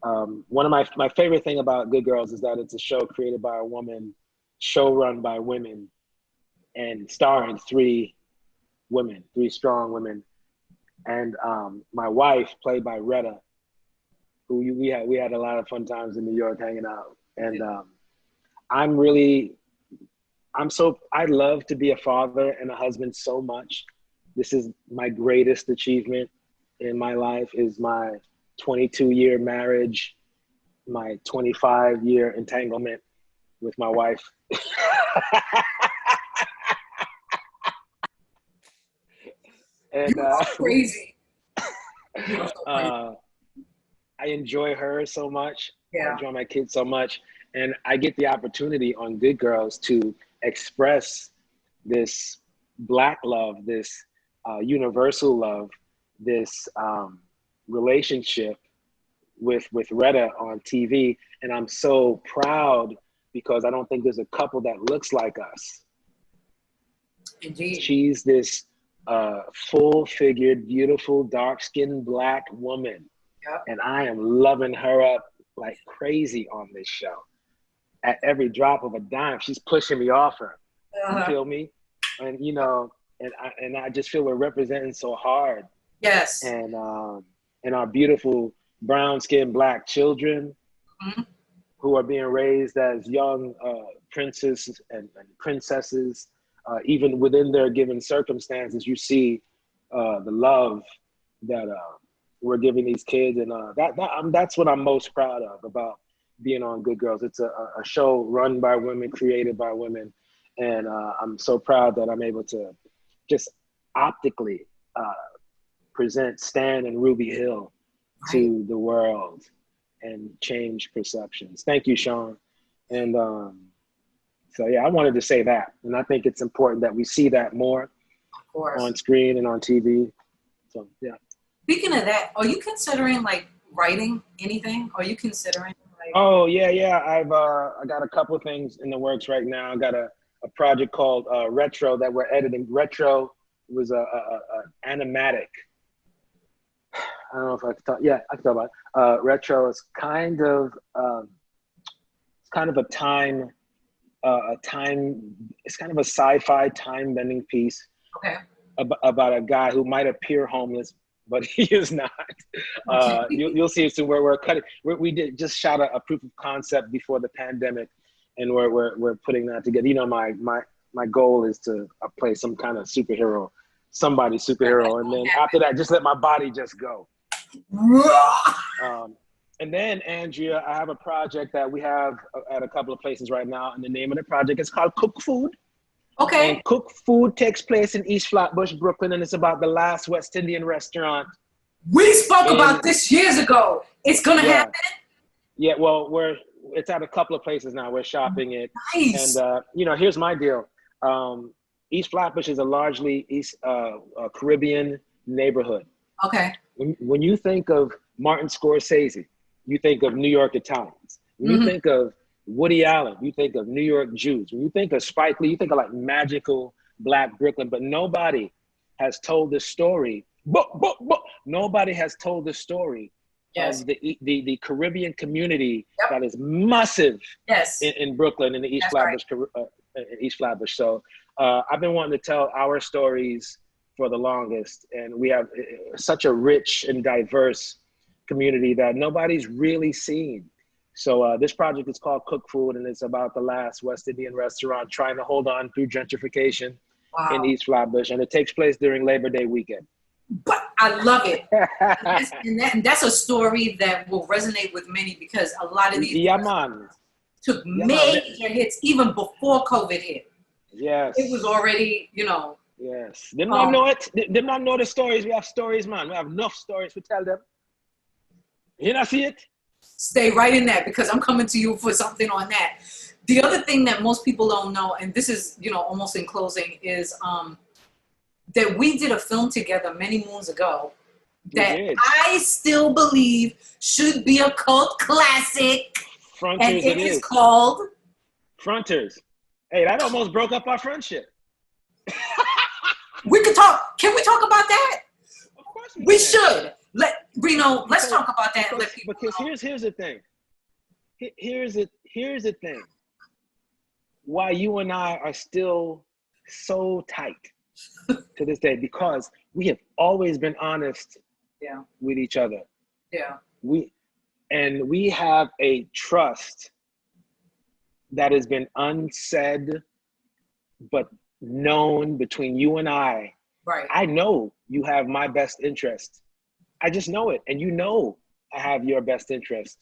one of my favorite thing about Good Girls is that it's a show created by a woman, show run by women, and starring 3 strong women. And my wife, played by Retta, who we had a lot of fun times in New York hanging out. And I love to be a father and a husband so much. This is my greatest achievement in my life, is my 22-year marriage, my 25-year entanglement with my wife. And You are crazy. You are so crazy. I enjoy her so much. I Yeah. enjoy my kids so much. And I get the opportunity on Good Girls to express this Black love, this universal love, this relationship with Retta on TV. And I'm so proud because I don't think there's a couple that looks like us. Indeed. She's this full-figured, beautiful, dark-skinned Black woman. Yep. And I am loving her up like crazy on this show. At every drop of a dime, she's pushing me off her. You feel me? And and I just feel we're representing so hard. Yes. And our beautiful brown-skinned Black children who are being raised as young princes and princesses. Even within their given circumstances, you see the love that we're giving these kids, and that's what I'm most proud of about being on Good Girls. It's a show run by women, created by women, and I'm so proud that I'm able to just optically present Stan and Ruby Hill to the world and change perceptions. Thank you, Sean. And so yeah, I wanted to say that, and I think it's important that we see that more Of course. on screen and on TV. So yeah. Speaking of that, are you considering like writing anything? Are you considering like? Oh yeah. I got a couple of things in the works right now. I got a project called Retro that we're editing. Retro was a animatic. I don't know if I can talk. Yeah, I can talk about it. Retro is kind of a time it's kind of a sci-fi time bending piece Okay. about a guy who might appear homeless, but he is not. You'll see it soon. We're cutting. We did just shot a proof of concept before the pandemic, and we're putting that together. You know, my goal is to play some kind of superhero, somebody's superhero, and then after that, just let my body just go. And then, Andrea, I have a project that we have at a couple of places right now, and the name of the project is called Cook Food. Okay. And Cook Food takes place in East Flatbush, Brooklyn, and it's about the last West Indian restaurant. We spoke about this years ago. It's gonna happen. Yeah, well, it's at a couple of places now. We're shopping it. Nice. And here's my deal. East Flatbush is a largely Caribbean neighborhood. Okay. When you think of Martin Scorsese, you think of New York Italians. When you think of Woody Allen, you think of New York Jews. When you think of Spike Lee, you think of like magical Black Brooklyn. But nobody has told the story. Nobody has told the story of the Caribbean community that is massive in Brooklyn, in the East Flatbush. Right. East Flatbush. So I've been wanting to tell our stories for the longest, and we have such a rich and diverse community that nobody's really seen. So this project is called Cook Food, and it's about the last West Indian restaurant trying to hold on through gentrification in East Flatbush, and it takes place during Labor Day weekend. But I love it. and that's a story that will resonate with many, because a lot of these took major hits even before COVID hit. Yes. It was already, Yes. Them not know it. Them not know the stories. We have stories, man. We have enough stories to tell them. You not see it? Stay right in that, because I'm coming to you for something on that. The other thing that most people don't know, and this is, almost in closing, is that we did a film together many moons ago that I still believe should be a cult classic. Fronters, and it is called Fronters. Hey, that almost broke up our friendship. We could talk. Can we talk about that? Of course we should. Let's talk about that. Because here's the thing. Here's the thing. Why you and I are still so tight to this day, because we have always been honest with each other. Yeah. We have a trust that has been unsaid but known between you and I. Right. I know you have my best interest. I just know it. And I have your best interest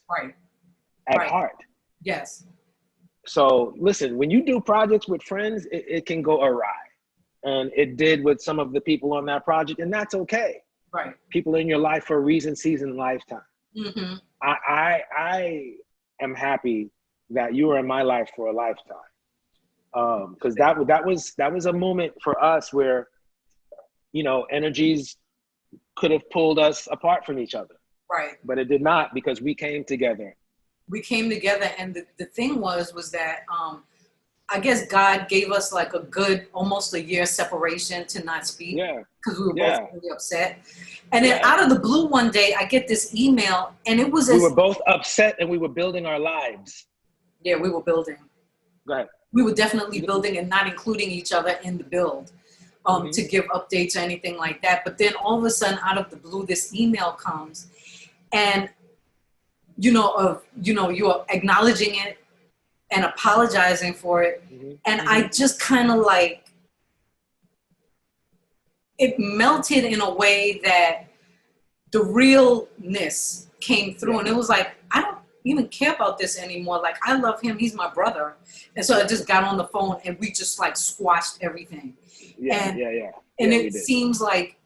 at heart. Yes. So listen, when you do projects with friends, it can go awry. And it did with some of the people on that project, and that's okay. Right. People in your life for a reason, season, lifetime. Mm-hmm. I am happy that you were in my life for a lifetime. Because that was a moment for us where, energies could have pulled us apart from each other. Right. But it did not, because we came together. We came together, and the thing was that I guess God gave us like a good, almost a year separation to not speak. Yeah. Because we were both really upset. And then out of the blue one day, I get this email, and it was we were both upset, and we were building our lives. Yeah, we were building. Go ahead. We were definitely building and not including each other in the build to give updates or anything like that. But then all of a sudden, out of the blue, this email comes, and you're acknowledging it and apologizing for it. And I just kind of it melted in a way that the realness came through. And it was like, I don't even care about this anymore. Like, I love him. He's my brother. And so I just got on the phone, and we just squashed everything. And it seems like,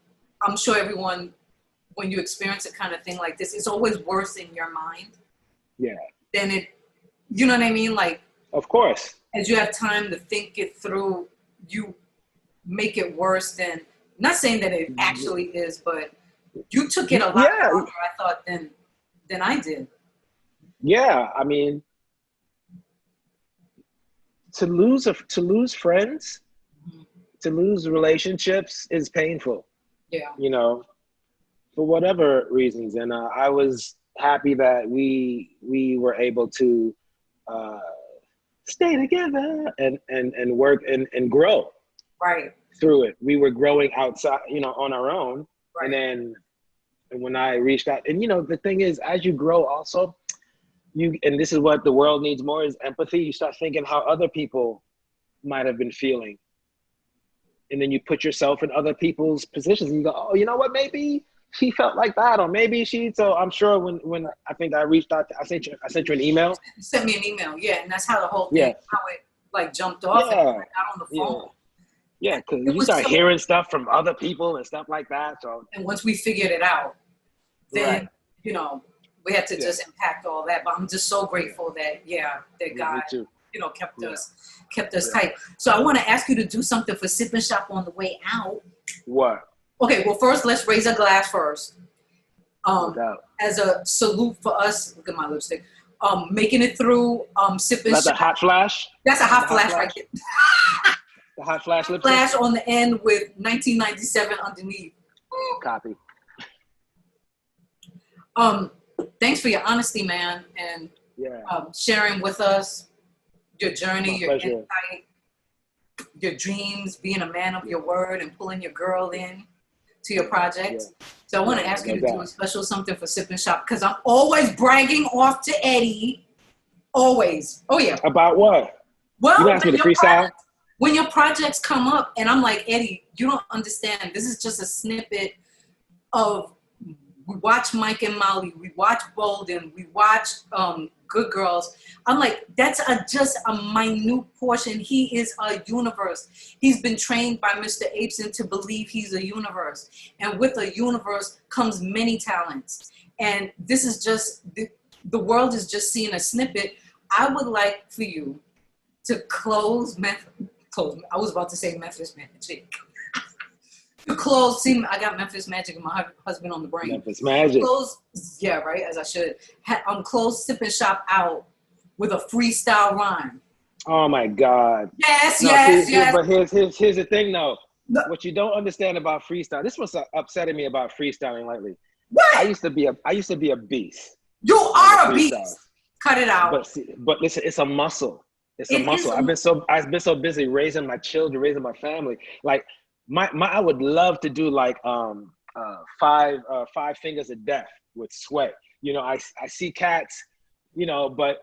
I'm sure everyone, when you experience a kind of thing like this, it's always worse in your mind. Yeah. Than it, you know what I mean? Of course. As you have time to think it through, you make it worse than, not saying that it actually is, but you took it a lot longer, I thought, than than I did. Yeah, I mean, to lose friends, to lose relationships is painful. Yeah. You know, for whatever reasons. And I was happy that we were able to uh, stay together and work and grow Right. through it. We were growing outside, on our own. Right. And then when I reached out, and the thing is, as you grow also, and this is what the world needs more, is empathy. You start thinking how other people might have been feeling. And then you put yourself in other people's positions and you go, oh, you know what, maybe she felt like that, or maybe so I'm sure when I think I reached out, I sent you an email. You sent me an email, yeah, and that's how the whole thing, Yeah. how it like jumped off and I got on the phone. Yeah, because you start hearing stuff from other people and stuff like that. So, and once we figured it out, then, right. We had to just impact all that. But I'm just so grateful that, that God, kept us tight. So I want to ask you to do something for Sip and Shop on the way out. What? Okay, well, first, let's raise a glass first. As a salute for us. Look at my lipstick. Making it through Sip and Shop. That's a hot flash? That's a hot flash right there. The hot flash lipstick? Flash on the end with 1997 underneath. Copy. Thanks for your honesty, man, and sharing with us your journey, your insight, your dreams, being a man of your word, and pulling your girl in to your projects. So I want to ask you to do a special something for Sip and Shop, because I'm always bragging off to Eddie. Always. Oh, yeah. About what? Well, you asked me to freestyle? When your projects come up, and I'm like, Eddie, you don't understand. This is just a snippet of, we watch Mike and Molly, we watch Bolden, we watch Good Girls. I'm like, that's just a minute portion. He is a universe. He's been trained by Mr. Apeson to believe he's a universe. And with a universe comes many talents. And this is just, the world is just seeing a snippet. I would like for you to close, I was about to say Memphis Magic. To close, see, I got Memphis Magic and my husband on the brain. Memphis Magic. Close, yeah, right, as I should. Close Sip and Shop out with a freestyle rhyme. Oh my God. Yes. But here's the thing though. No. What you don't understand about freestyle, this was upsetting me about freestyling lately. What? I used to be a beast. You are a beast. Cut it out. But listen, it's a muscle. It's a muscle. I've been so busy raising my children, raising my family. Like I would love to do like five fingers of death with sweat. I see cats, but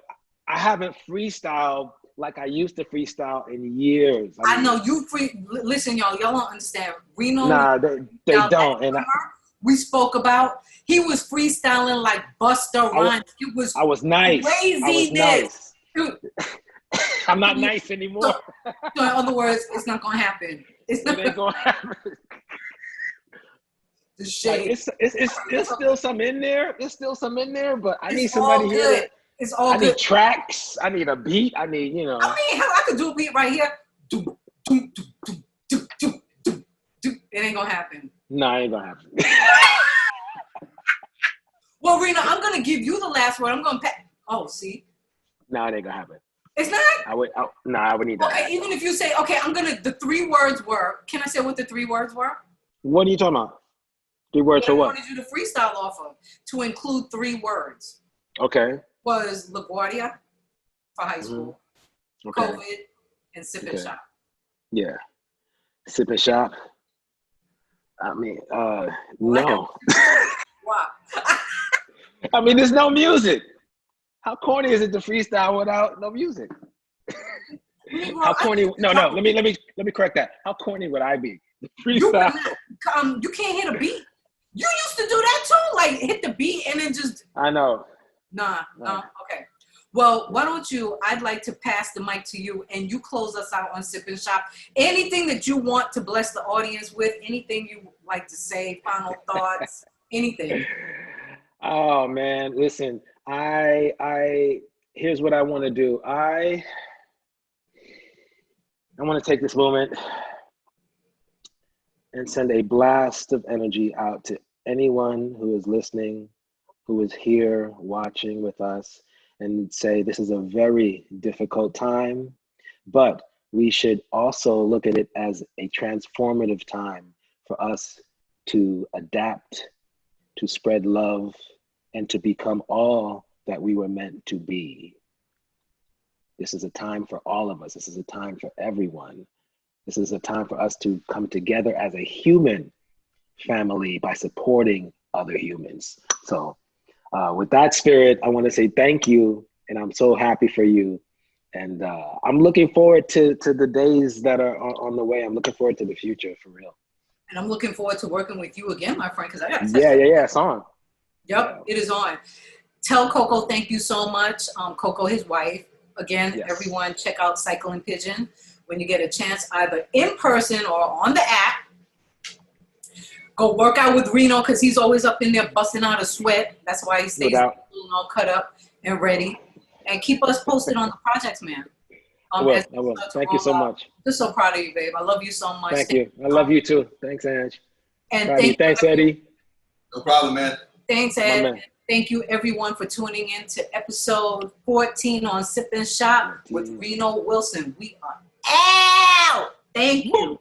I haven't freestyled like I used to freestyle in years. I know you listen, y'all don't understand. Reno. Nah, they don't. And we spoke about, he was freestyling like Busta Rhymes. I was nice. Craziness. Nice. I'm not nice anymore. So in other words, it's not gonna happen. It ain't gonna happen. The shade. Like it's still some in there. There's still some in there, but I need somebody here. It's all good. I need tracks. I need a beat. I need, I mean, I could do a beat right here. It ain't gonna happen. No, it ain't gonna happen. Well, Rena, I'm gonna give you the last word. I'm gonna see. No, it ain't gonna happen. It's not? I would need that. Okay, even if you say, okay, the 3 words were, can I say what the 3 words were? What are you talking about? 3 words for what? I wanted you to freestyle off of, to include 3 words. Okay. Was LaGuardia for high school, okay. COVID, and Sip and Shop. Yeah. Sip and Shop. I mean, no. Wow. I mean, there's no music. How corny is it to freestyle without no music? How corny? No. Let me correct that. How corny would I be? Freestyle. You can't hit a beat. You used to do that too, like hit the beat and then just. I know. Nah. Okay. Well, why don't I'd like to pass the mic to you and you close us out on Sip and Shop. Anything that you want to bless the audience with, anything you like to say, final thoughts, anything. Oh man, listen, I here's what I want to do. I want to take this moment and send a blast of energy out to anyone who is listening, who is here watching with us and say this is a very difficult time, but we should also look at it as a transformative time for us to adapt, to spread love, and to become all that we were meant to be. This is a time for all of us. This is a time for everyone. This is a time for us to come together as a human family by supporting other humans. So with that spirit, I want to say thank you, and I'm so happy for you. And I'm looking forward to the days that are on the way. I'm looking forward to the future, for real. And I'm looking forward to working with you again, my friend, because I got to Yeah, it's on. Yep, it is on. Tell Coco thank you so much. Coco, his wife. Again, Yes. Everyone check out Cycling Pigeon when you get a chance, either in person or on the app. Go work out with Reno because he's always up in there busting out a sweat. That's why he stays all cut up and ready. And keep us posted on the projects, man. I will. Thank you so much. Just so proud of you, babe. I love you so much. Thank you. I love you too. Thanks, Ange. And thanks, Eddie. No problem, man. Thanks, Ed. Thank you, everyone, for tuning in to episode 14 on Sip and Shop with Reno Wilson. We are out. Thank you.